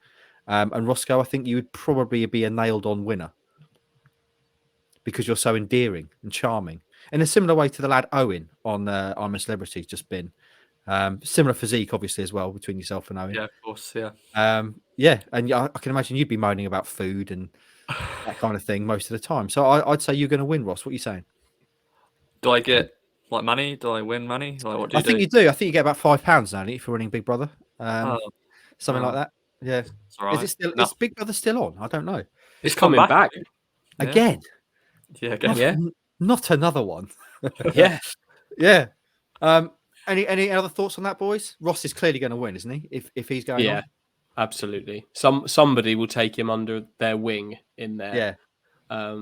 And Roscoe, I think you would probably be a nailed-on winner because you're so endearing and charming. In a similar way to the lad Owen on I'm a Celebrity's just been. Similar physique, obviously, as well, between yourself and Owen. Yeah, of course, yeah. Yeah, and I can imagine you'd be moaning about food and that kind of thing most of the time. So I'd say you're going to win, Ross. What are you saying? Do I get like money? Do I win money? Like, what do you I think do? you do. I think you get about £5 now, don't you, for winning Big Brother. Something like that. Yeah. It's all right. Is it still? No. Is Big Brother still on? I don't know. It's coming back. Yeah. Again? Yeah, again. Yeah. Not another one. Yeah. Yeah. Any other thoughts on that, boys? Ross is clearly going to win, isn't he? If he's going Yeah. on. Absolutely. Somebody will take him under their wing in there. Yeah.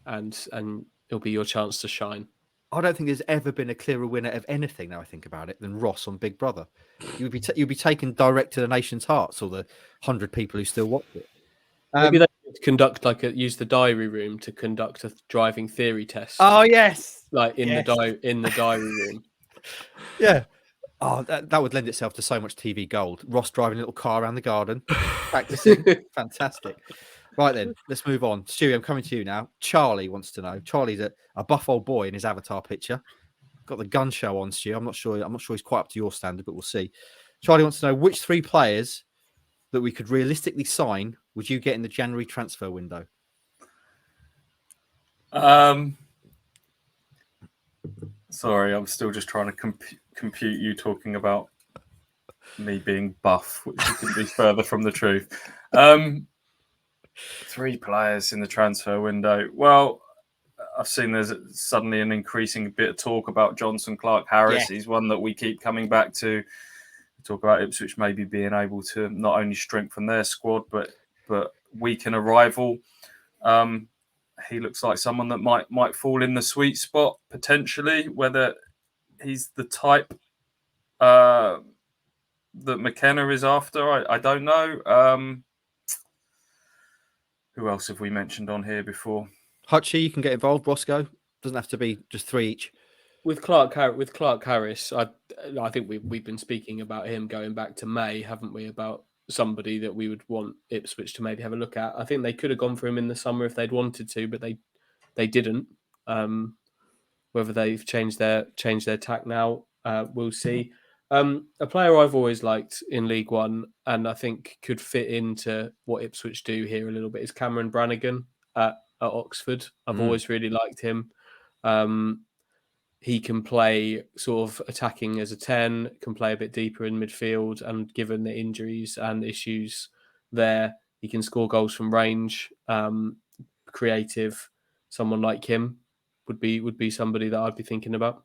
And it'll be your chance to shine. I don't think there's ever been a clearer winner of anything, now I think about it, than Ross on Big Brother. You'd be taken direct to the nation's hearts, or the 100 people who still watch it. Maybe they could conduct use the diary room to conduct a driving theory test. Oh yes, like in yes. the diary room. Yeah. Oh, that would lend itself to so much TV gold. Ross driving a little car around the garden, practicing. Fantastic. Right then, let's move on. Stewie, I'm coming to you now. Charlie wants to know. Charlie's a buff old boy in his avatar picture. Got the gun show on, Stew. I'm not sure he's quite up to your standard, but we'll see. Charlie wants to know which 3 players that we could realistically sign would you get in the January transfer window? Sorry, I'm still just trying to compute you talking about me being buff, which couldn't be further from the truth. 3 players in the transfer window. Well, I've seen there's suddenly an increasing bit of talk about Johnson Clark-Harris. Yeah. He's one that we keep coming back to. Talk about Ipswich maybe being able to not only strengthen their squad, but weaken a rival. He looks like someone that might fall in the sweet spot potentially. Whether he's the type that McKenna is after, I don't know. Who else have we mentioned on here before? Hutchie, you can get involved. Roscoe, doesn't have to be just 3 each. With Clark Harris, I think we've been speaking about him going back to May, haven't we? About somebody that we would want Ipswich to maybe have a look at. I think they could have gone for him in the summer if they'd wanted to, but they didn't. Whether they've changed their tack now, we'll see. A player I've always liked in League One, and I think could fit into what Ipswich do here a little bit, is Cameron Brannigan at Oxford. I've always really liked him. He can play sort of attacking as a 10, can play a bit deeper in midfield, and given the injuries and issues there, he can score goals from range. Creative, someone like him would be somebody that I'd be thinking about.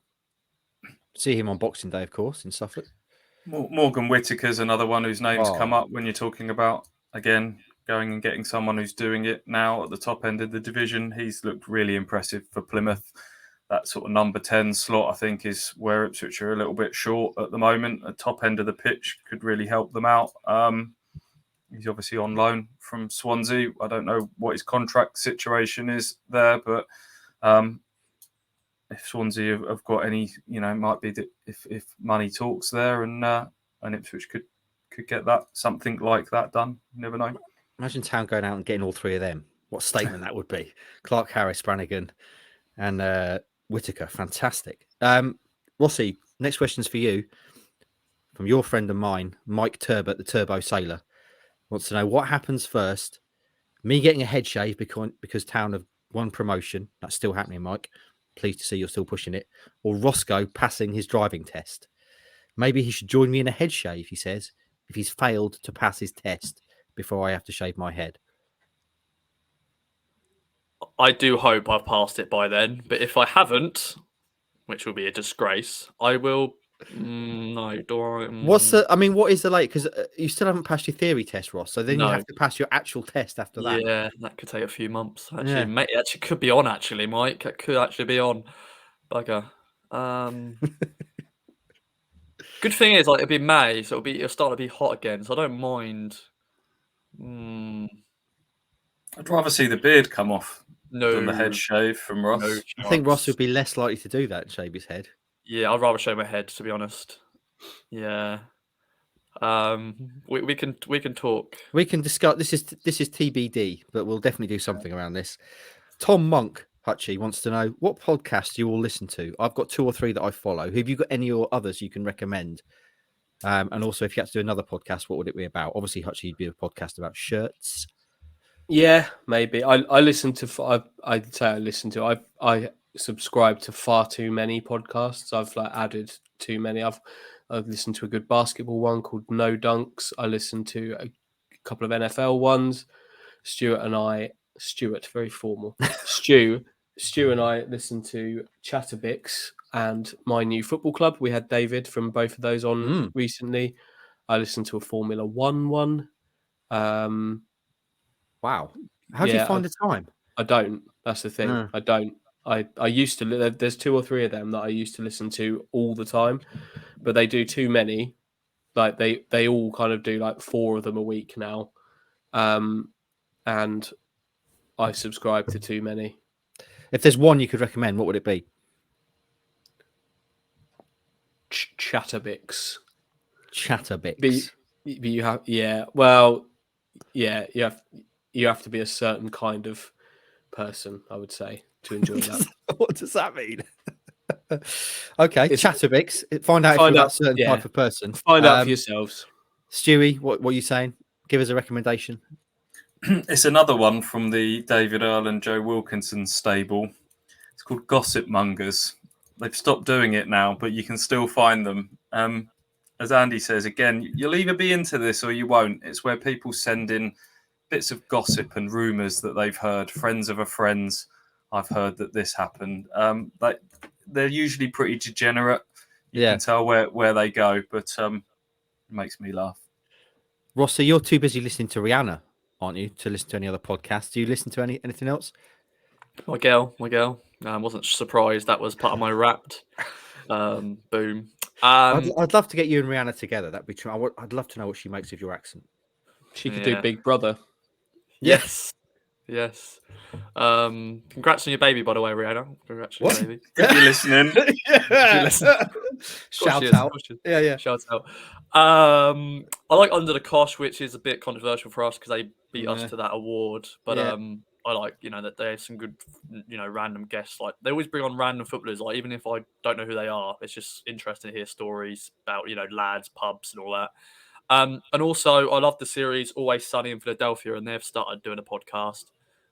See him on Boxing Day, of course, in Suffolk. Morgan Whittaker's another one whose name's come up when you're talking about, again, going and getting someone who's doing it now at the top end of the division. He's looked really impressive for Plymouth. That sort of number 10 slot, I think, is where Ipswich are a little bit short at the moment. The top end of the pitch could really help them out. He's obviously on loan from Swansea. I don't know what his contract situation is there, but if Swansea have got any, it might be that if money talks there and Ipswich could get something like that done. You never know. Imagine Town going out and getting all 3 of them. What a statement that would be. Clark, Harris, Brannigan, and Whittaker. Fantastic. Rossi, next question's for you. From your friend and mine, Mike Turbot, the Turbo Sailor, wants to know what happens first. Me getting a head shave because Town have won promotion. That's still happening, Mike. Pleased to see you're still pushing it. Or Roscoe passing his driving test. Maybe he should join me in a head shave, he says, if he's failed to pass his test before I have to shave my head. I do hope I've passed it by then. But if I haven't, which will be a disgrace, I will. No, do I? What is the late? Because you still haven't passed your theory test, Ross. So then you No. have to pass your actual test after that. Yeah, that could take a few months. Actually, Yeah. mate, it actually could be on. Actually, Mike, it could actually be on. Bugger. Good thing is, like, it'll be May, so it'll start to be hot again. So I don't mind. I'd rather see the beard come off No, than the head shave from Ross. no I think Ross chance. would be less likely to do that and shave his head. Yeah, I'd rather shave my head, to be honest. Yeah. We can talk. We can discuss. This is TBD, but we'll definitely do something around this. Tom Monk Hutchie wants to know what podcasts you all listen to. I've got 2 or 3 that I follow. Have you got any or others you can recommend? And also, if you had to do another podcast, what would it be about? Obviously, Hutchie would be a podcast about shirts. Yeah, maybe. I listen to. I'd say I listen to. I subscribe to far too many podcasts. I've added too many. I've listened to a good basketball one called No Dunks. I listened to a couple of NFL ones. Stuart, very formal. Stu and I listened to Chatterbix and My New Football Club. We had David from both of those on recently. I listened to a Formula 1 one. Wow. How do you find the time? I don't. That's the thing. I don't. I used to. There's 2 or 3 of them that I used to listen to all the time, but they do too many. Like they all kind of do 4 of them a week now, and I subscribe to too many. If there's one you could recommend, what would it be? Chatterbix. Chatterbix. But you have, yeah. Well, yeah. You have to be a certain kind of person, I would say, to enjoy that. What does that mean? Okay, Chatterbix. Find out if you're that certain type of person. Find out for yourselves. Stewie, what are you saying? Give us a recommendation. It's another one from the David Earl and Joe Wilkinson stable. It's called Gossip Mongers. They've stopped doing it now, but you can still find them. As Andy says, again, you'll either be into this or you won't. It's where people send in bits of gossip and rumours that they've heard. Friends of a friend's, I've heard that this happened. They're usually pretty degenerate. You can tell where they go, but it makes me laugh. Rossi, you're too busy listening to Rihanna, aren't you, to listen to any other podcasts? Do you listen to anything else? My girl. I wasn't surprised that was part of my Wrapped. Boom. I'd love to get you and Rihanna together. That'd be true. I'd love to know what she makes of your accent. She could do Big Brother. Yes. Congrats on your baby, by the way, Rihanna. Congrats on your baby. If you're listening. Shout out. Yeah. Shout out. I like Under the Cosh, which is a bit controversial for us because they beat us to that award. But I like, that they have some good, random guests. Like they always bring on random footballers. Like even if I don't know who they are, it's just interesting to hear stories about, lads, pubs, and all that. And also, I love the series Always Sunny in Philadelphia, and they've started doing a podcast.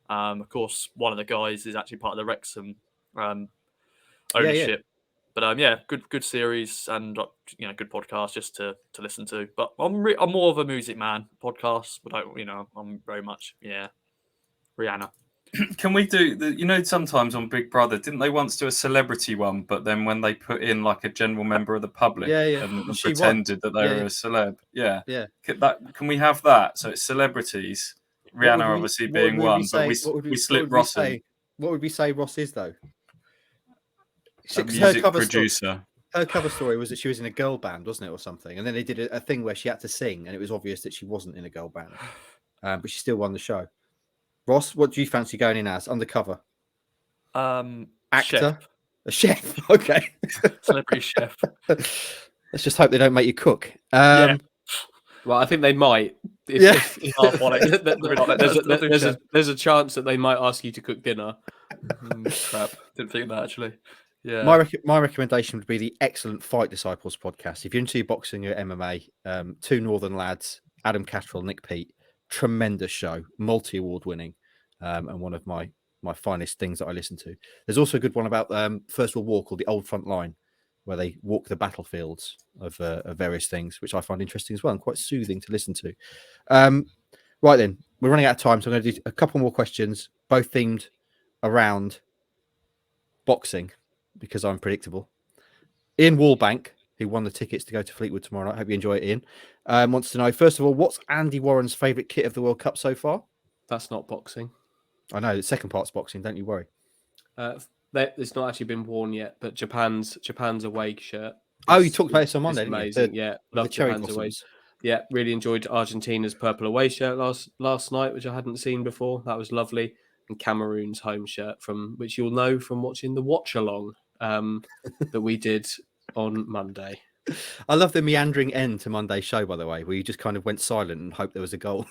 Of course, one of the guys is actually part of the Wrexham ownership. But good series and good podcast just to listen to. But I'm more of a music man. Podcasts, but I'm very much Rihanna. Can we do sometimes on Big Brother, didn't they once do a celebrity one, but then when they put in like a general member of the public and pretended that they were a celeb? Yeah. Can we have that? So it's celebrities, Rihanna obviously being one, but we slip Ross in. What would we say Ross is though? Music producer. Her cover story was that she was in a girl band, wasn't it, or something? And then they did a thing where she had to sing, and it was obvious that she wasn't in a girl band, but she still won the show. Ross, what do you fancy going in as? Undercover? Actor? Chef. A chef? Okay. Celebrity chef. Let's just hope they don't make you cook. Well, I think they might. There's a chance that they might ask you to cook dinner. Crap. Didn't think of that, actually. Yeah. My recommendation would be the excellent Fight Disciples podcast. If you're into boxing or MMA, 2 northern lads, Adam Catterall, Nick Pete. Tremendous show, multi-award winning, and one of my finest things that I listen to. There's also a good one about First World War called The Old Front Line, where they walk the battlefields of various things, which I find interesting as well and quite soothing to listen to. Right then, we're running out of time, so I'm going to do a couple more questions, both themed around boxing because I'm predictable. Ian Wallbank, who won the tickets to go to Fleetwood tomorrow night, hope you enjoy it, Ian, wants to know, first of all, what's Andy Warren's favourite kit of the World Cup so far? That's not boxing. I know, the second part's boxing, don't you worry. It's not actually been worn yet, but Japan's away shirt. Oh, you talked about this on Monday, It's didn't you? amazing. Yeah, The love cherry Japan's away. blossoms. Yeah, really enjoyed Argentina's purple away shirt last night, which I hadn't seen before. That was lovely. And Cameroon's home shirt, from which you'll know from watching the watch along that we did on Monday. I love the meandering end to Monday's show, by the way, where you just kind of went silent and hoped there was a goal.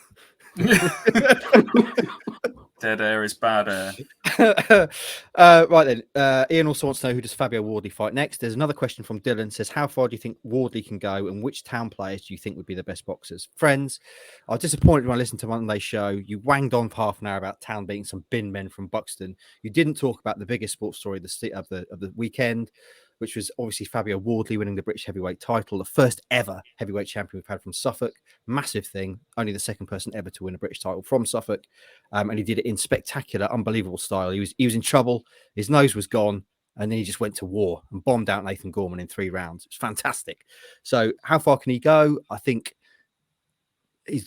Dead air is bad air. Right then, Ian also wants to know, who does Fabio Wardley fight next? There's another question from Dylan, says, how far do you think Wardley can go, and which town players do you think would be the best boxers? Friends, I was disappointed when I listened to Monday's show. You wanged on for half an hour about Town beating some bin men from Buxton. You didn't talk about the biggest sports story of the weekend, which was obviously Fabio Wardley winning the British heavyweight title, the first ever heavyweight champion we've had from Suffolk. Massive thing. Only the second person ever to win a British title from Suffolk. And he did it in spectacular, unbelievable style. He was in trouble. His nose was gone. And then he just went to war and bombed out Nathan Gorman in 3 rounds. It's fantastic. So how far can he go? I think to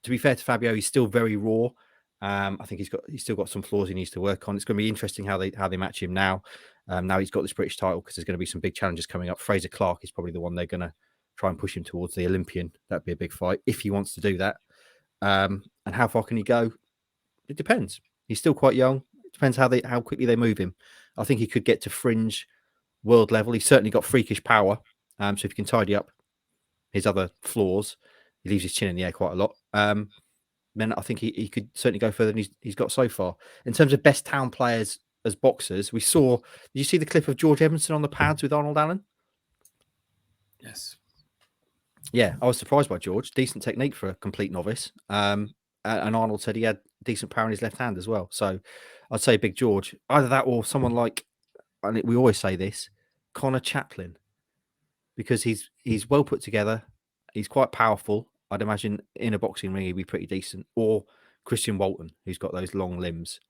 be fair to Fabio, he's still very raw. I think he's still got some flaws he needs to work on. It's going to be interesting how they match him now. Now he's got this British title, because there's going to be some big challenges coming up. Fraser Clark is probably the one they're going to try and push him towards the Olympian. That'd be a big fight if he wants to do that. And how far can he go? It depends. He's still quite young. It depends how quickly they move him. I think he could get to fringe world level. He's certainly got freakish power. So if he can tidy up his other flaws, he leaves his chin in the air quite a lot. Then I think he could certainly go further than he's got so far. In terms of best town players as boxers, we saw, did you see the clip of George Edmondson on the pads with Arnold Allen? Yes. Yeah, I was surprised by George. Decent technique for a complete novice. And Arnold said he had decent power in his left hand as well. So I'd say Big George. Either that or someone like, and we always say this, Connor Chaplin, because he's well put together. He's quite powerful. I'd imagine in a boxing ring he'd be pretty decent. Or Christian Walton, who's got those long limbs.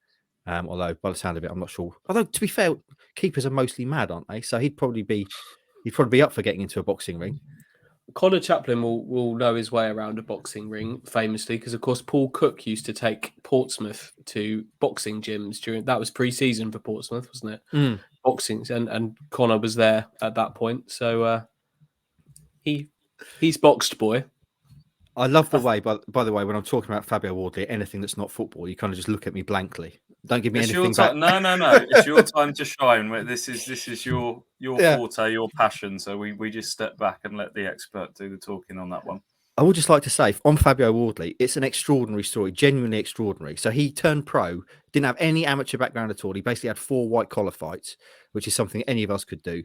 Although by the sound of it, I'm not sure. Although to be fair, keepers are mostly mad, aren't they? So he'd probably be up for getting into a boxing ring. Connor Chaplin will know his way around a boxing ring famously, because of course Paul Cook used to take Portsmouth to boxing gyms that was pre-season for Portsmouth, wasn't it? Boxings, and Connor was there at that point. So he's boxed, boy. I love the way, by the way, when I'm talking about Fabio Wardley, anything that's not football, you kind of just look at me blankly. Don't give me anything back. No. It's your time to shine. This is your forte, your passion. So we just step back and let the expert do the talking on that one. I would just like to say, on Fabio Wardley, it's an extraordinary story, genuinely extraordinary. So he turned pro, didn't have any amateur background at all. He basically had 4 white collar fights, which is something any of us could do.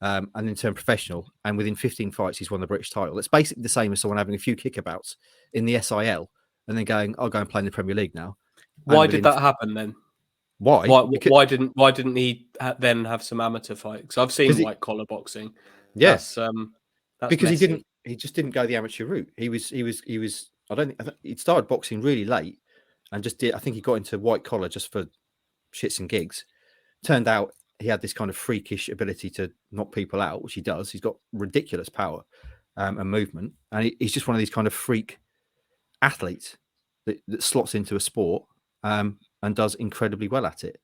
And then turned professional, and within 15 fights, he's won the British title. It's basically the same as someone having a few kickabouts in the SIL and then going, I'll go and play in the Premier League now. Why did that happen then? Why? Why didn't he then have some amateur fights? I've seen white collar boxing. Yes, that's because messy. he just didn't go the amateur route. He was. I think he'd started boxing really late, and just did. I think he got into white collar just for shits and gigs. Turned out he had this kind of freakish ability to knock people out, which he does. He's got ridiculous power and movement, and he's just one of these kind of freak athletes that slots into a sport and does incredibly well at it.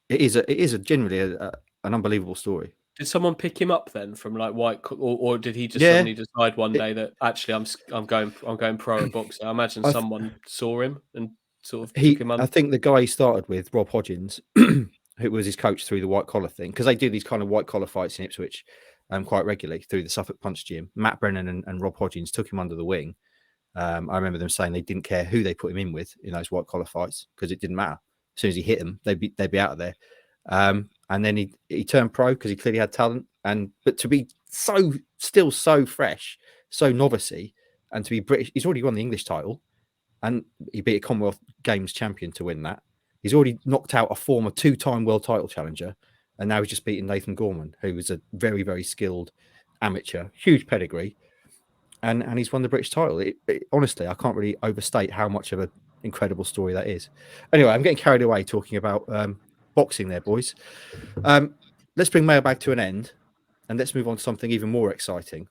It is generally an unbelievable story. Did someone pick him up then from like white, or did he just suddenly decide one day that actually I'm going pro at boxing? I imagine someone saw him and sort of took him under. I think the guy he started with, Rob Hodgins, who was his coach through the white collar thing, because they do these kind of white collar fights in Ipswich quite regularly through the Suffolk Punch Gym. Matt Brennan and Rob Hodgins took him under the wing. I remember them saying they didn't care who they put him in with in those white collar fights because it didn't matter. As soon as he hit them, they'd be out of there. And then he turned pro because he clearly had talent. But to be still so fresh, so novice-y, and to be British, he's already won the English title, and he beat a Commonwealth Games champion to win that. He's already knocked out a former 2-time world title challenger, and now he's just beaten Nathan Gorman, who was a very, very skilled amateur, huge pedigree, and he's won the British title. Honestly, I can't really overstate how much of incredible story that is. Anyway, I'm getting carried away talking about boxing there, boys. Let's bring mailbag to an end, and let's move on to something even more exciting.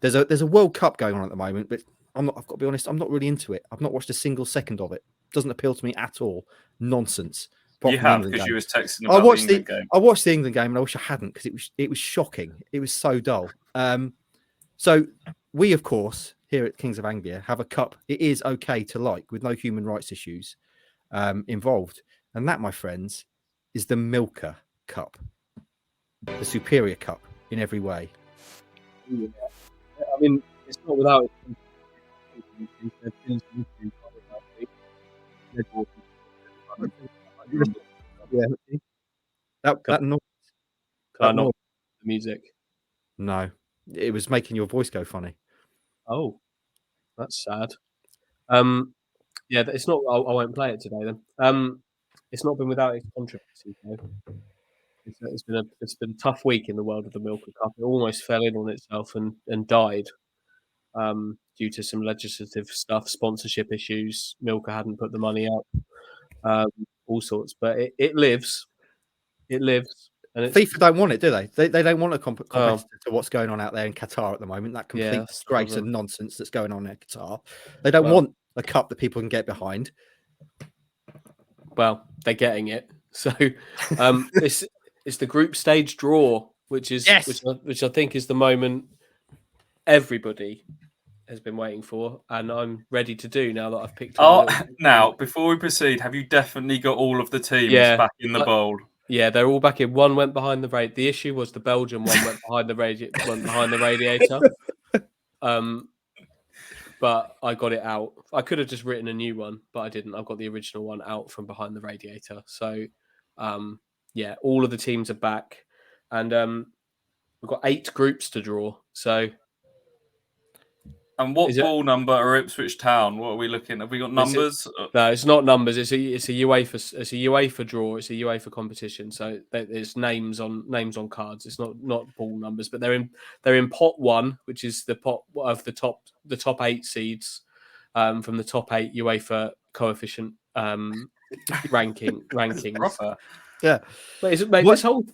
There's a World Cup going on at the moment, but I've got to be honest, I'm not really into it. I've not watched a single second of it. It doesn't appeal to me at all. Nonsense. You have, because you was texting about I watched the England game. I watched the England game, and I wish I hadn't, because it was shocking. It was so dull. So we, of course, here at Kings of Anglia, have a cup it is okay to like, with no human rights issues involved. And that, my friends, is the Milka Cup. The superior cup in every way. Yeah. I mean, it's not without That noise. the music. No, it was making your voice go funny. Oh, that's sad. Yeah, it's not. I won't play it today then. It's not been without its controversy though. It's been a tough week in the world of the Milka Cup. It almost fell in on itself and died due to some legislative stuff, sponsorship issues. Milka hadn't put the money up, all sorts. But it lives. It lives. And FIFA don't want it, do they? They don't want a competitor to what's going on out there in Qatar at the moment. That complete disgrace and nonsense that's going on in Qatar. They don't want a cup that people can get behind. Well, they're getting it. So it's the group stage draw, which I think is the moment everybody has been waiting for, and I'm ready to do now that I've picked. Now before we proceed, have you definitely got all of the teams back in the bowl? Yeah, they're all back in. One went behind the radiator. The issue was the Belgian one went behind the radiator. But I got it out. I could have just written a new one, but I didn't. I've got the original one out from behind the radiator. So, all of the teams are back, and we've got 8 groups to draw. So, and what ball number are Ipswich Town? What are we looking? Have we got numbers? No, it's not numbers. It's a UEFA draw. It's a UEFA competition. So there's names on cards. It's not ball numbers, but they're in pot 1, which is the pot of the top 8 seeds from the top 8 UEFA coefficient rankings. Proper. Yeah, but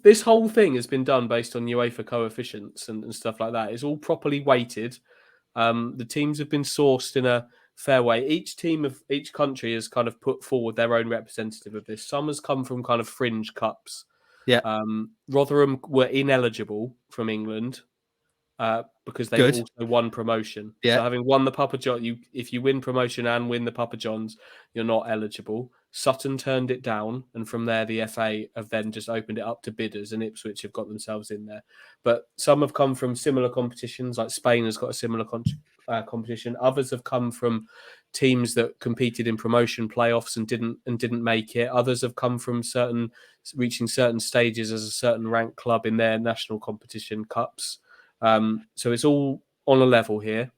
this whole thing has been done based on UEFA coefficients and stuff like that. It's all properly weighted. The teams have been sourced in a fair way. Each team of each country has kind of put forward their own representative of this. Some has come from kind of fringe cups. Yeah. Rotherham were ineligible from England because they also won promotion. Yeah. So having won the Papa John, if you win promotion and win the Papa Johns, you're not eligible. Sutton turned it down, and from there the FA have then just opened it up to bidders, and Ipswich have got themselves in there. But some have come from similar competitions, like Spain has got a similar competition. Others have come from teams that competed in promotion playoffs and didn't make it. Others have come from reaching certain stages as a certain ranked club in their national competition cups. So it's all on a level here.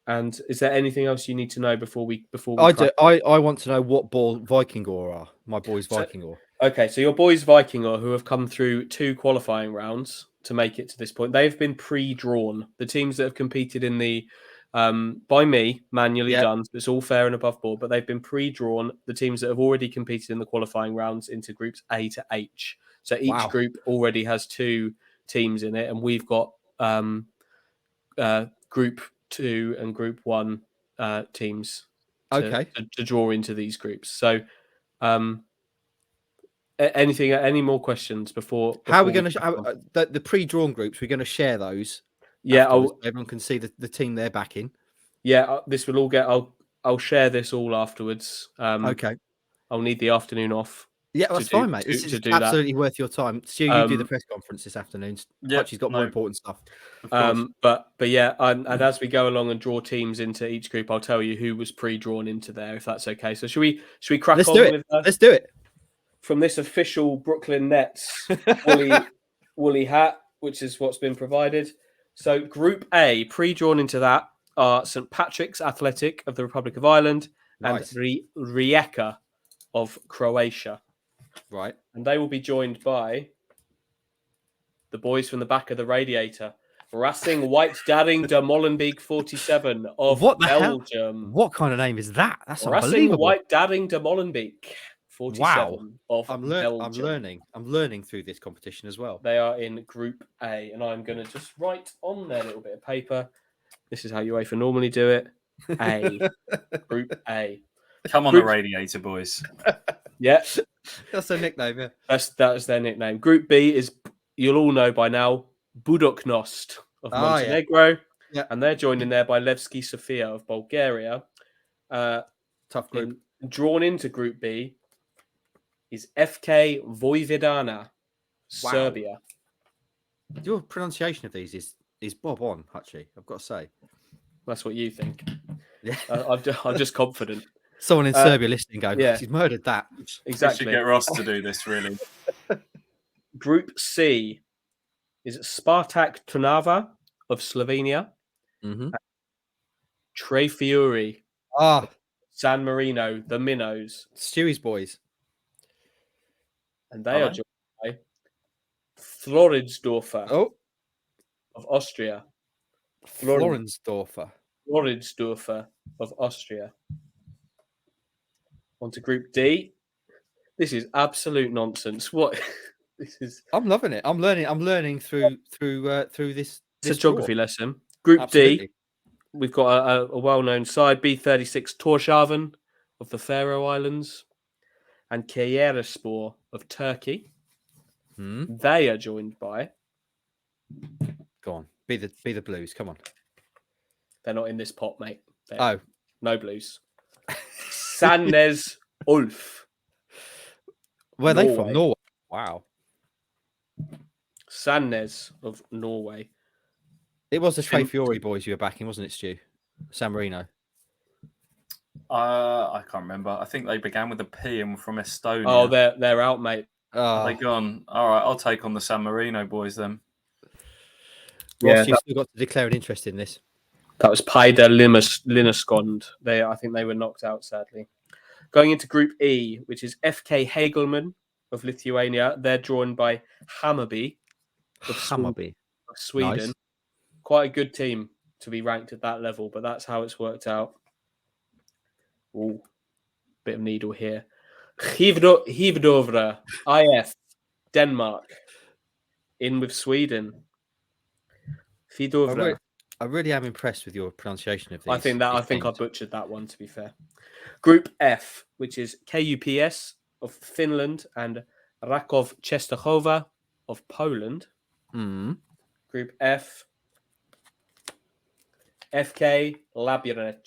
And is there anything else you need to know before we? I want to know what ball Vikingor are. My boys Vikingor. Okay, so your boys Vikingor, who have come through 2 qualifying rounds to make it to this point, they've been pre-drawn. The teams that have competed in the by me manually done. It's all fair and above board, but they've been pre-drawn. The teams that have already competed in the qualifying rounds into groups A to H. So each group already has 2 teams in it, and we've got group 2 and group 1 teams to draw into these groups. So any more questions before how are we going to the pre-drawn groups? We're going to share those. Everyone can see the team they're backing. This will all get I'll share this all afterwards. Okay, I'll need the afternoon off. Yeah, that's fine, mate. This is absolutely worth your time. Stu, you do the press conference this afternoon. She's got more important stuff. But yeah, and as we go along and draw teams into each group, I'll tell you who was pre-drawn into there, if that's okay. So should we crack on? Let's do it. From this official Brooklyn Nets woolly hat, which is what's been provided. So Group A, pre-drawn into that, are St. Patrick's Athletic of the Republic of Ireland and Rijeka of Croatia. Right. And they will be joined by the boys from the back of the radiator. Racing White Daring de Molenbeek 47 of What the hell? Belgium. What kind of name is that? That's Racing unbelievable. White Daring de Molenbeek 47 of I'm Belgium. learning through this competition as well. They are in Group A, and I'm going to just write on their little bit of paper. This is how UEFA normally do it. A. Group A. Come on, Group- the radiator boys. Yeah, That's their nickname, yeah. that's their nickname. Group B is, you'll all know by now, Buduknost of Ah, yeah. Montenegro. Yeah. And they're joined in there by Levski Sofia of Bulgaria. Tough group. Drawn into Group B is FK Vojvodina, Serbia. Your pronunciation of these is bob on, Hutchie, I've got to say. That's what you think. Yeah. I'm just confident. Someone in Serbia listening going, yeah. he's murdered that. We should Exactly. get Ross to do this, really. Group C is Spartak Trnava of Slovenia, Mm-hmm. Tre Fiori, San Marino, the Minnows, Stewie's boys. and they are joined by Floridsdorfer Oh, of Austria. Florensdorfer. Floridsdorfer of Austria. On to Group D. This is absolute nonsense. What? This is I'm loving it. I'm learning through this. it's a this geography draw. lesson. Group Absolutely. D, we've got a well-known side, B36 Torshavn of the Faroe Islands and Kayserispor of Turkey. Hmm. They are joined by, Go on. Be the Blues. Come on. they're not in this pot, mate. They're Oh, no Blues. Sandnes Ulf. where are they from? Norway. Norway. Wow. Sandnes of Norway. It was the Tre Fiori boys you were backing, wasn't it, Stu? San Marino. I can't remember. I think they began with a P and were from Estonia. Oh, they're out, mate. Are Oh, they gone? All right, I'll take on the San Marino boys then. Ross, you've still got to declare an interest in this. That was Paida Linnaskond. I think they were knocked out, sadly. Going into Group E, which is FK Hagelman of Lithuania. They're drawn by Hammarby of Hammarby. Sweden. Nice. Quite a good team to be ranked at that level, but that's how it's worked out. Ooh, bit of needle here. Hivdovra, IF, Denmark. In with Sweden. Hivdovra. I really am impressed with your pronunciation of these. I think I teams. butchered that one, to be fair. Group F, which is KUPS of Finland and Rakov Czestochowa of Poland. Mm. Group F, FK Labirec,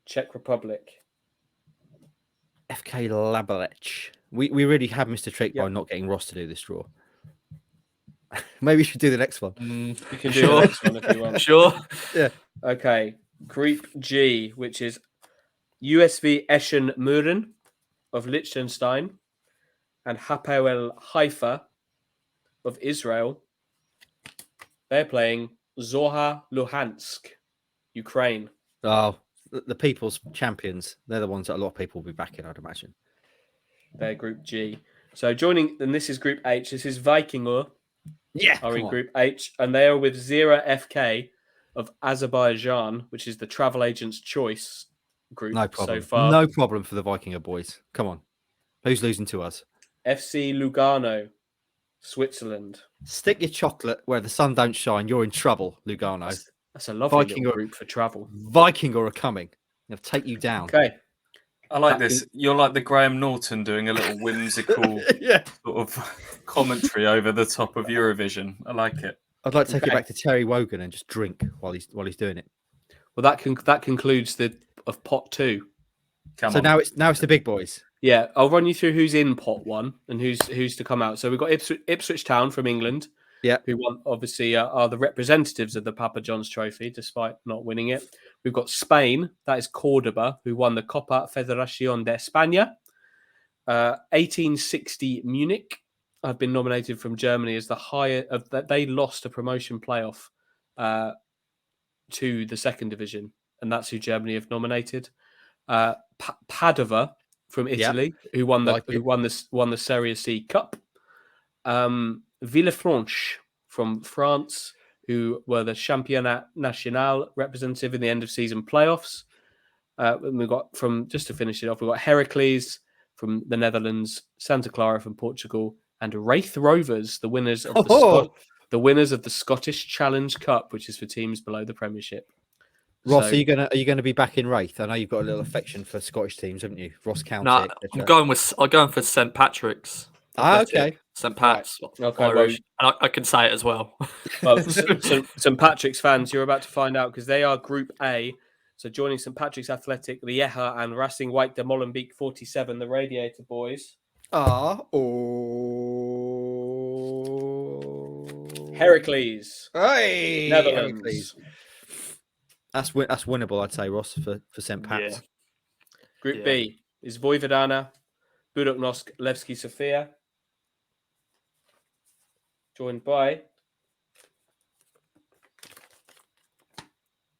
Czech Republic. FK Labalech. We really have Mr. Trick by Yep. not getting Ross to do this draw. Maybe we should do the next one. You can do the next one if you want. Sure. Okay. Group G, which is USV Eschen Muren of Liechtenstein and Hapoel Haifa of Israel. They're playing Zorha Luhansk, Ukraine. Oh, the people's champions. They're the ones that a lot of people will be backing, I'd imagine. They're Group G. So joining, and this is Group H. This is Vikingur Yeah. are in Group H, and they are with Zira FK of Azerbaijan, which is the travel agent's choice group No problem. so far. No problem for the Vikinger boys. Come on. Who's losing to us? FC Lugano, Switzerland. Stick your chocolate where the sun don't shine. You're in trouble, Lugano. That's a lovely Viking little or- group for travel. Vikinger are coming. They'll take you down. Okay. I like this. You're like the Graham Norton doing a little whimsical Yeah. sort of commentary over the top of Eurovision. I like it. I'd like to take it Okay. back to Terry Wogan and just drink while he's doing it. Well, that concludes of pot 2. Come So on. now it's the big boys. Yeah, I'll run you through who's in pot 1 and who's to come out. So we've got Ipswich Town from England. Yeah. Who obviously are the representatives of the Papa John's Trophy, despite not winning it. We've got Spain, that is Cordoba, who won the Copa Federación de España. 1860 Munich have been nominated from Germany as the higher of that. They lost a promotion playoff to the second division, and that's who Germany have nominated. Padova from Italy, who won the Serie C Cup. Villefranche from France, who were the Championnat National representative in the end of season playoffs. And we've got just to finish it off, we've got Heracles from the Netherlands, Santa Clara from Portugal, and Wraith Rovers, the winners of the Scottish Challenge Cup, which is for teams below the Premiership. Ross, are you gonna be back in Wraith? I know you've got a little affection for Scottish teams, haven't you? Ross County. No, I'm going for St Patrick's. Okay. St Pat's. Right. Okay, Irish. And I can say it as well. Well, St Patrick's fans, you're about to find out because they are Group A. So joining St Patrick's Athletic, Lieja, and Racing White de Molenbeek 47, the Radiator Boys. Heracles. Hey, Netherlands. Heracles. That's winnable, I'd say, Ross, for St. Pat's. Yeah. Group B is Vojvodina, Budoknost, Levski Sofia. Joined by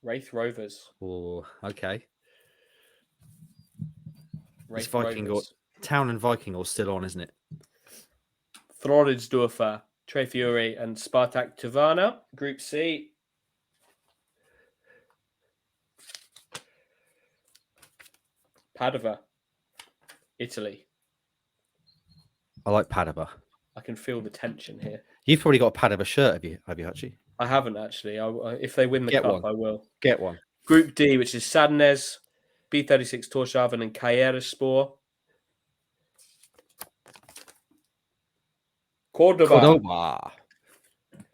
Wraith Rovers. Oh, okay. Wraith Viking Rovers. Town and Viking are still on, isn't it? Floridsdorfer, Tre Fiori, and Spartak Tivana. Group C. Padova, Italy. I like Padova. I can feel the tension here. You've probably got a Padova shirt, have you actually? I haven't actually. If they win the Get cup, one. I will. Get one. Group D, which is Sadnez, B36 Torshavn, and Kairaspor. Cordoba,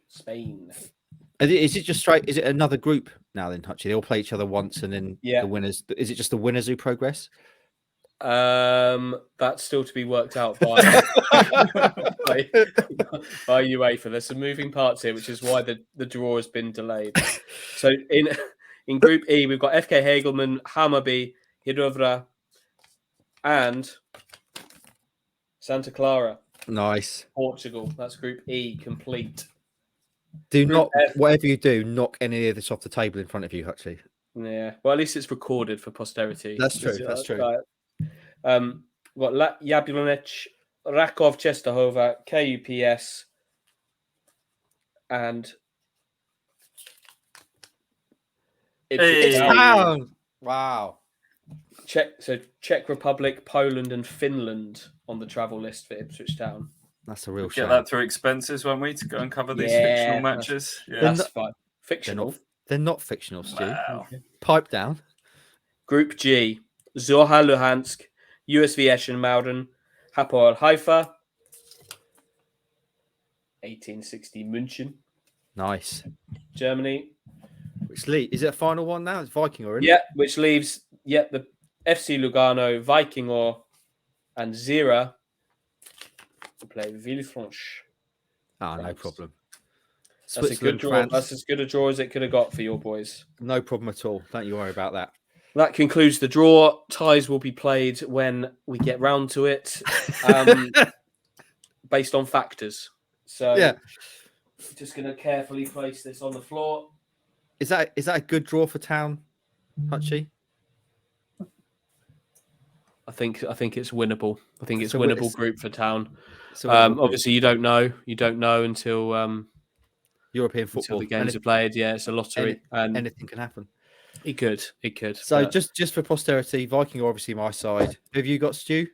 Spain. Is it just straight? Is it another group now then, Hutchie? They all play each other once and then the winners. Is it just the winners who progress? That's still to be worked out by UEFA. There's some moving parts here, which is why the draw has been delayed. So in Group E, we've got FK Hagelman, Hammarby, Hidrovra, and Santa Clara. Nice. Portugal. That's Group E complete. Do Group not, F. whatever you do, knock any of this off the table in front of you, Hutchie. Yeah. Well, at least it's recorded for posterity. That's true. That's true. We've got Jablonec, Rakov, Czestochowa, KUPS, and It's Town. Wow. Czech Republic, Poland, and Finland on the travel list for Ipswich Town. That's a real Get shame. that through expenses, won't we, to go and cover these fictional matches? Yeah. That's fine. Fictional. They're not fictional, Stu. Wow. Pipe down. Group G, Zorha Luhansk, USV Eschenmouden, Hapoel Haifa, 1860 München, Nice. Germany. Which is it a final one now? It's Viking already. Yeah, which leaves the FC Lugano, Viking and Zira to play Villefranche. Ah, no problem. That's a good draw. France. That's as good a draw as it could have got for your boys. No problem at all. Don't you worry about that. That concludes the draw. Ties will be played when we get round to it, based on factors. So, Yeah. just going to carefully place this on the floor. Is that a good draw for Town, Hutchie? I think it's winnable. I think it's So winnable it's- group for Town. It's a winnable group. Obviously, you don't know. You don't know until European football. the games are played. Yeah, it's a lottery, and anything can happen. it could. So but- just for posterity, Viking are obviously my side. Who have you got, Stu?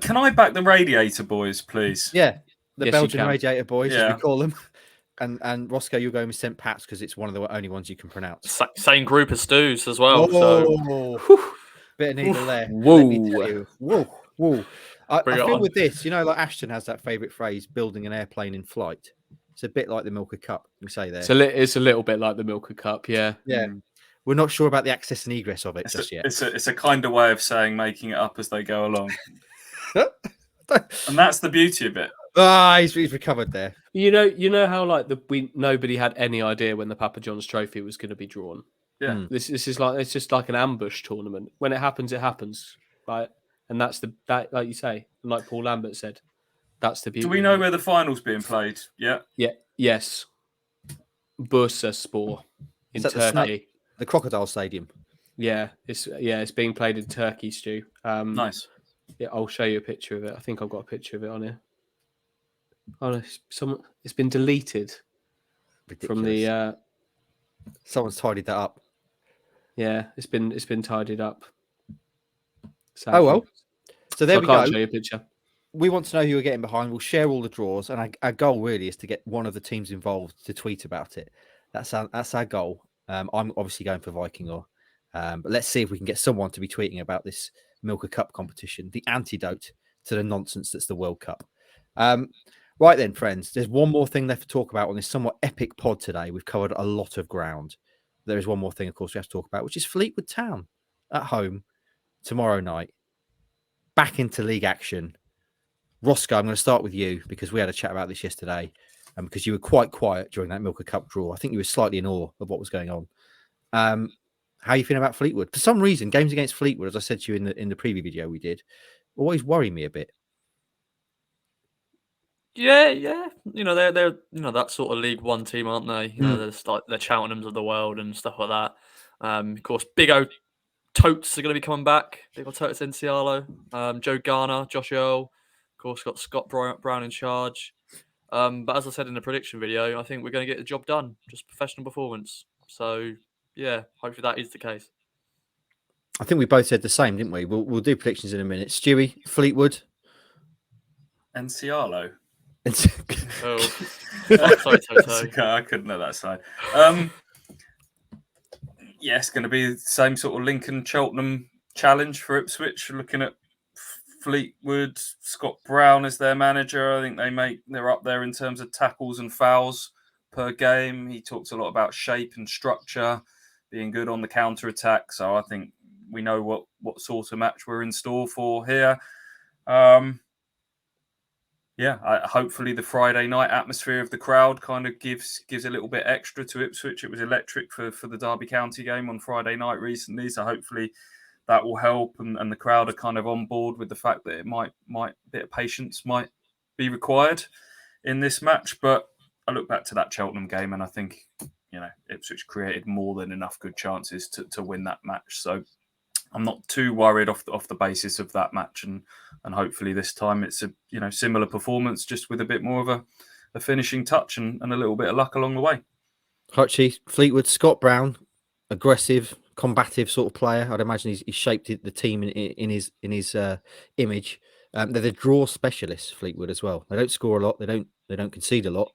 Can I back the Radiator Boys, please? Yeah, the Yes, you Belgian can. Radiator Boys, as Yeah. we call them. And Roscoe, you're going with St. Pat's because it's one of the only ones you can pronounce. Same group as Stu's as well. So Bit of needle there. Whoa. Let me tell you. Whoa. I Bring it feel on. with this, like Ashton has that favourite phrase, building an airplane in flight. It's a bit like the Milka Cup, you say there. it's a little bit like the Milka Cup. Yeah. Yeah. We're not sure about the access and egress of it It's just yet. it's a kind of way of saying making it up as they go along. And that's the beauty of it. He's recovered there. You know how nobody had any idea when the Papa John's Trophy was going to be drawn. Yeah. This is like it's just like an ambush tournament. When it happens, it happens. Right, and that's that like you say, and like Paul Lambert said, that's the beauty. Do we know where the final's being played? Yeah. Yeah. Yes. Bursaspor in Is that Turkey. The Crocodile Stadium. It's being played in Turkey, Stu. Nice. Yeah, I'll show you a picture of it. I think I've got a picture of it on here. Oh no, it's been deleted. from Ridiculous. the. Someone's tidied that up. Yeah, it's been tidied up. Oh Sadly. well. So there So I we can't go. show you a picture. We want to know who you're getting behind. We'll share all the draws, and our goal really is to get one of the teams involved to tweet about it. That's our goal. I'm obviously going for Viking, but let's see if we can get someone to be tweeting about this Milka Cup competition, the antidote to the nonsense that's the World Cup. Right then, friends, there's one more thing left to talk about on this somewhat epic pod today. We've covered a lot of ground. There is one more thing, of course, we have to talk about, which is Fleetwood Town at home tomorrow night. Back into league action. Roscoe, I'm going to start with you because we had a chat about this yesterday and because you were quite quiet during that Milka Cup draw. I think you were slightly in awe of what was going on. How are you feeling about Fleetwood? For some reason, games against Fleetwood, as I said to you in the preview video we did, always worry me a bit. Yeah. They're that sort of League One team, aren't they? They're like the Cheltenhams of the world and stuff like that. Of course, big O Totes are going to be coming back. Big O Totes Encialo, Joe Garner, Josh Earl. Of course, got Scott Brown in charge. But as I said in the prediction video, I think we're going to get the job done. Just professional performance. So yeah, hopefully that is the case. I think we both said the same, didn't we? We'll do predictions in a minute. Stewie, Fleetwood, Encialo. Oh, sorry, Okay, I couldn't know that side. Yeah, it's going to be the same sort of Lincoln Cheltenham challenge for Ipswich. Looking at Fleetwood, Scott Brown as their manager. I think they're up there in terms of tackles and fouls per game. He talks a lot about shape and structure, being good on the counter attack. So I think we know what sort of match we're in store for here. Hopefully the Friday night atmosphere of the crowd kind of gives a little bit extra to Ipswich. It was electric for the Derby County game on Friday night recently, so hopefully that will help, and the crowd are kind of on board with the fact that it might a bit of patience might be required in this match. But I look back to that Cheltenham game, and I think Ipswich created more than enough good chances to win that match. So I'm not too worried off the basis of that match, and hopefully this time it's a similar performance, just with a bit more of a finishing touch and a little bit of luck along the way. Hutchie, Fleetwood, Scott Brown, aggressive, combative sort of player. I'd imagine he's shaped the team in his image. They're the draw specialists, Fleetwood, as well. They don't score a lot. They don't concede a lot.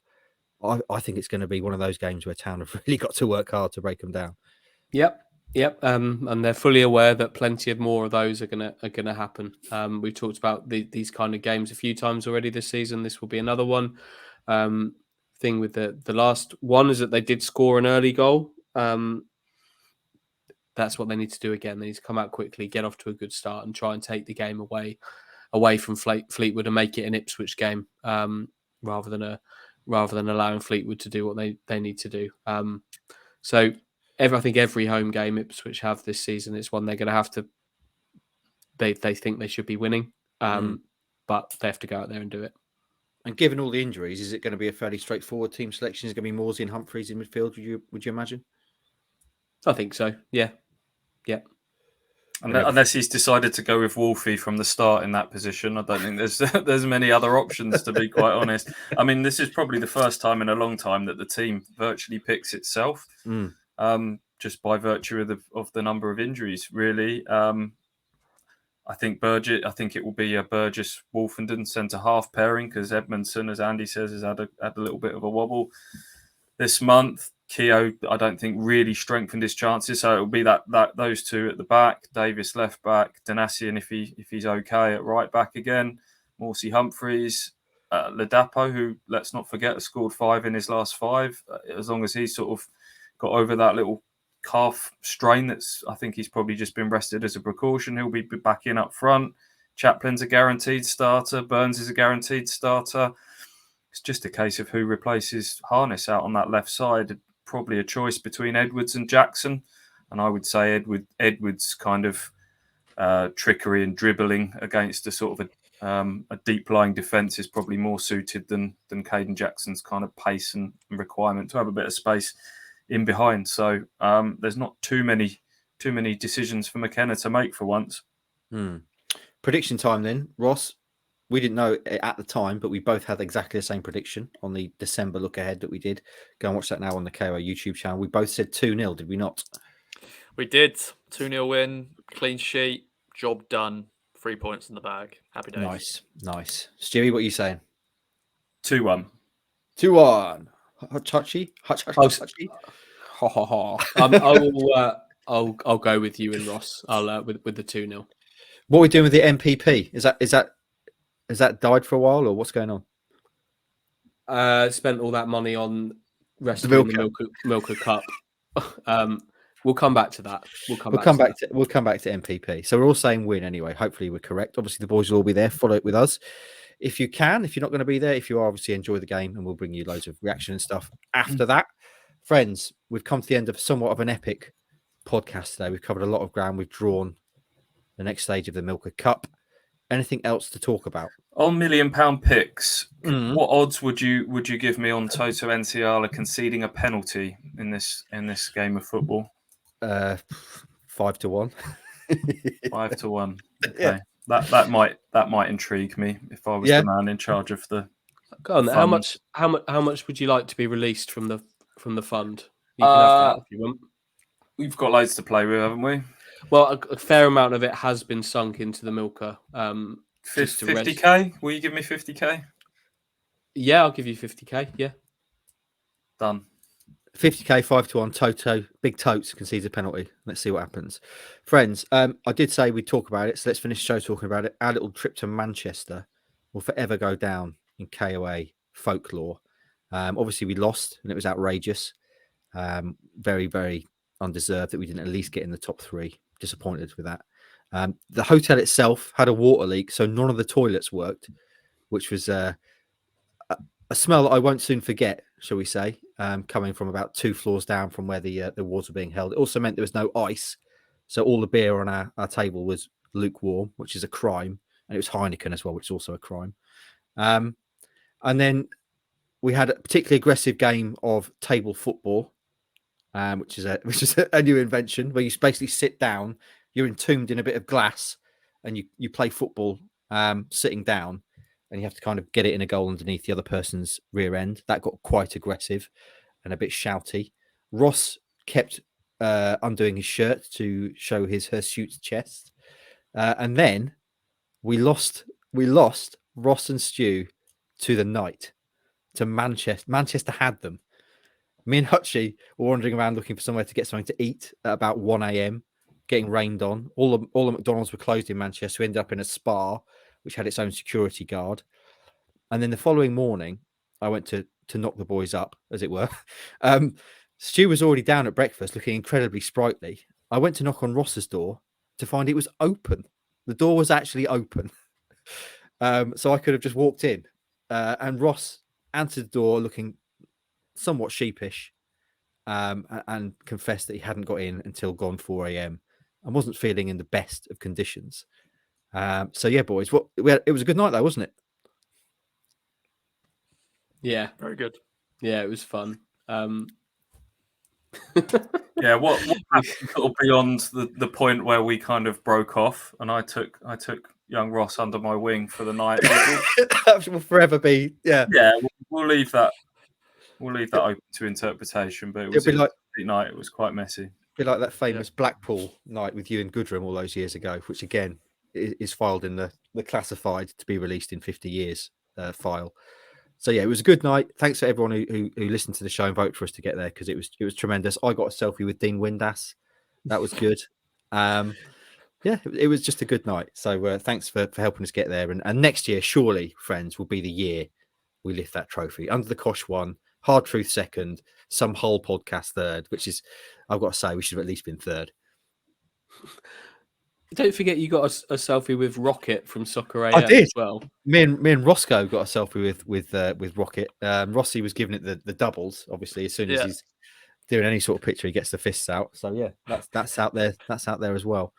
I think it's going to be one of those games where Town have really got to work hard to break them down. Yep. And they're fully aware that plenty of more of those are gonna happen. We've talked about these kind of games a few times already this season. This will be another one. Thing with the last one is that they did score an early goal. That's what they need to do again. They need to come out quickly, get off to a good start, and try and take the game away from Fleetwood and make it an Ipswich game, rather than allowing Fleetwood to do what they need to do. I think every home game Ipswich have this season is one they're going to have to. They think they should be winning, but they have to go out there and do it. And given all the injuries, is it going to be a fairly straightforward team selection? Is it going to be Morsey and Humphreys in midfield? Would you imagine? I think so. Yeah. Unless he's decided to go with Wolfie from the start in that position, I don't think there's many other options, to be quite honest. I mean, this is probably the first time in a long time that the team virtually picks itself. Just by virtue of the number of injuries, really. I think it will be a Burgess Wolfenden centre half pairing, because Edmondson, as Andy says, has had a little bit of a wobble this month. Keogh, I don't think, really strengthened his chances, so it will be that those two at the back, Davis left back, Danassian if he's okay at right back again, Morsey Humphreys, Ladapo, who, let's not forget, has scored 5 in his last 5. As long as he's sort of got over that little calf strain, I think he's probably just been rested as a precaution. He'll be back in up front. Chaplin's a guaranteed starter. Burns is a guaranteed starter. It's just a case of who replaces Harness out on that left side. Probably a choice between Edwards and Jackson, and I would say Edwards' kind of trickery and dribbling against a sort of a deep lying defence is probably more suited than Caden Jackson's kind of pace and requirement to have a bit of space in behind. So there's not too many decisions for McKenna to make for once. Prediction time then, Ross. We didn't know it at the time, but we both had exactly the same prediction on the December look ahead that we did. Go and watch that now on the KOA YouTube channel. We both said 2-0, did we not? We did 2-0 win, clean sheet, job done, 3 points in the bag. Happy days. Nice. Stewie, what are you saying? 2-1. 2-1. Hutchie? Ha ha ha. I'll go with you and Ross. I'll with the 2-0. What are we doing with the MPP? Has that died for a while, or what's going on? Spent all that money on rescuing the Milka Cup. We'll come back to that. We'll come back to MPP. So we're all saying win anyway. Hopefully we're correct. Obviously the boys will all be there. Follow it with us if you can. If you're not going to be there, if you are, obviously enjoy the game, and we'll bring you loads of reaction and stuff after that. Friends, we've come to the end of somewhat of an epic podcast today. We've covered a lot of ground. We've drawn the next stage of the Milka Cup. Anything else to talk about? On £1 million picks, what odds would you give me on Toto Enciala conceding a penalty in this game of football? 5-1. 5-1. Okay. Yeah. That might intrigue me if I was the man in charge of the. Go on. Fund. How much would you like to be released from the fund? You can have that if you want. We've got loads to play with, haven't we? Well, a fair amount of it has been sunk into the Milka. 50k? Will you give me 50k? Yeah, I'll give you 50k. Yeah. Done. 50k, 5-1. Toto, big totes concedes a penalty. Let's see what happens. Friends, I did say we'd talk about it, so let's finish the show talking about it. Our little trip to Manchester will forever go down in KOA folklore. Obviously, we lost, and it was outrageous. Very, very undeserved that we didn't at least get in the top 3. Disappointed with that. The hotel itself had a water leak, so none of the toilets worked, which was a smell that I won't soon forget, shall we say, coming from about 2 floors down from where the awards were being held. It also meant there was no ice, so all the beer on our table was lukewarm, which is a crime, and it was Heineken as well, which is also a crime. And then we had a particularly aggressive game of table football, which is a new invention where you basically sit down, you're entombed in a bit of glass, and you play football sitting down, and you have to kind of get it in a goal underneath the other person's rear end. That got quite aggressive and a bit shouty. Ross kept undoing his shirt to show his hirsute chest, and then we lost Ross and Stu to the night, to Manchester. Manchester had them. Me and Hutchie were wandering around looking for somewhere to get something to eat at about 1 a.m, getting rained on. All the McDonald's were closed in Manchester. We ended up in a spa, which had its own security guard. And then the following morning, I went to knock the boys up, as it were. Stu was already down at breakfast, looking incredibly sprightly. I went to knock on Ross's door to find it was open. The door was actually open. So I could have just walked in. And Ross answered the door looking somewhat sheepish, and confessed that he hadn't got in until gone 4 a.m. and wasn't feeling in the best of conditions. So yeah, boys, it was a good night though, wasn't it? Yeah, Very good. Yeah, it was fun. Yeah, what happened sort of beyond the point where we kind of broke off, and I took young Ross under my wing for the night. That will forever be, yeah. We'll leave that. We'll leave that open to interpretation, but it was a night. It was quite messy. Be like that famous Blackpool night with you and Goodrum all those years ago, which again is filed in the classified to be released in 50 years file. So yeah, it was a good night. Thanks to everyone who listened to the show and voted for us to get there, because it was tremendous. I got a selfie with Dean Windass. That was good. Yeah, it was just a good night. So thanks for helping us get there. And next year, surely, friends, will be the year we lift that trophy. Under the Kosh one, Hard Truth second, Some Whole Podcast third, which is, I've got to say, we should have at least been third. Don't forget you got a selfie with Rocket from Soccer AM I did as well. Me and Roscoe got a selfie with Rocket. Rossi was giving it the doubles, obviously, as soon as he's doing any sort of picture, he gets the fists out. So yeah, that's out there. That's out there as well.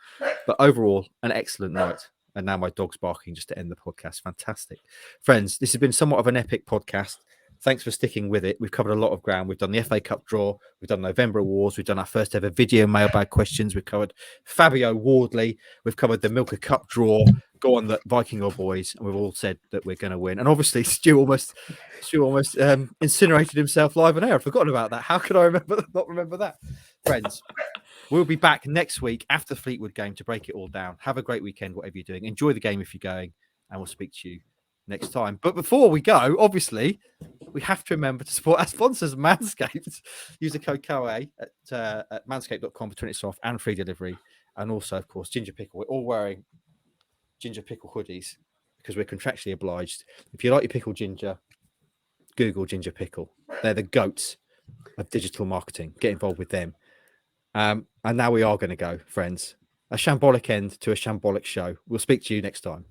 But overall, an excellent night. And now my dog's barking just to end the podcast. Fantastic. Friends, this has been somewhat of an epic podcast. Thanks for sticking with it. We've covered a lot of ground. We've done the FA Cup draw. We've done November Awards. We've done our first ever video mailbag questions. We've covered Fabio Wardley. We've covered the Milka Cup draw. go on that Viking or boys, and we've all said that we're going to win. And obviously, Stu almost incinerated himself live on air. I've forgotten about that. How could I not remember that? Friends, we'll be back next week after the Fleetwood game to break it all down. Have a great weekend, whatever you're doing. Enjoy the game if you're going, and we'll speak to you next time. But before we go, obviously, we have to remember to support our sponsors, Manscaped. Use the code KOA at manscaped.com for 20% off and free delivery. And also, of course, Ginger Pickle. We're all wearing Ginger Pickle hoodies because we're contractually obliged. If you like your pickle ginger, Google Ginger Pickle. They're the goats of digital marketing. Get involved with them. And now we are going to go, friends. A shambolic end to a shambolic show. We'll speak to you next time.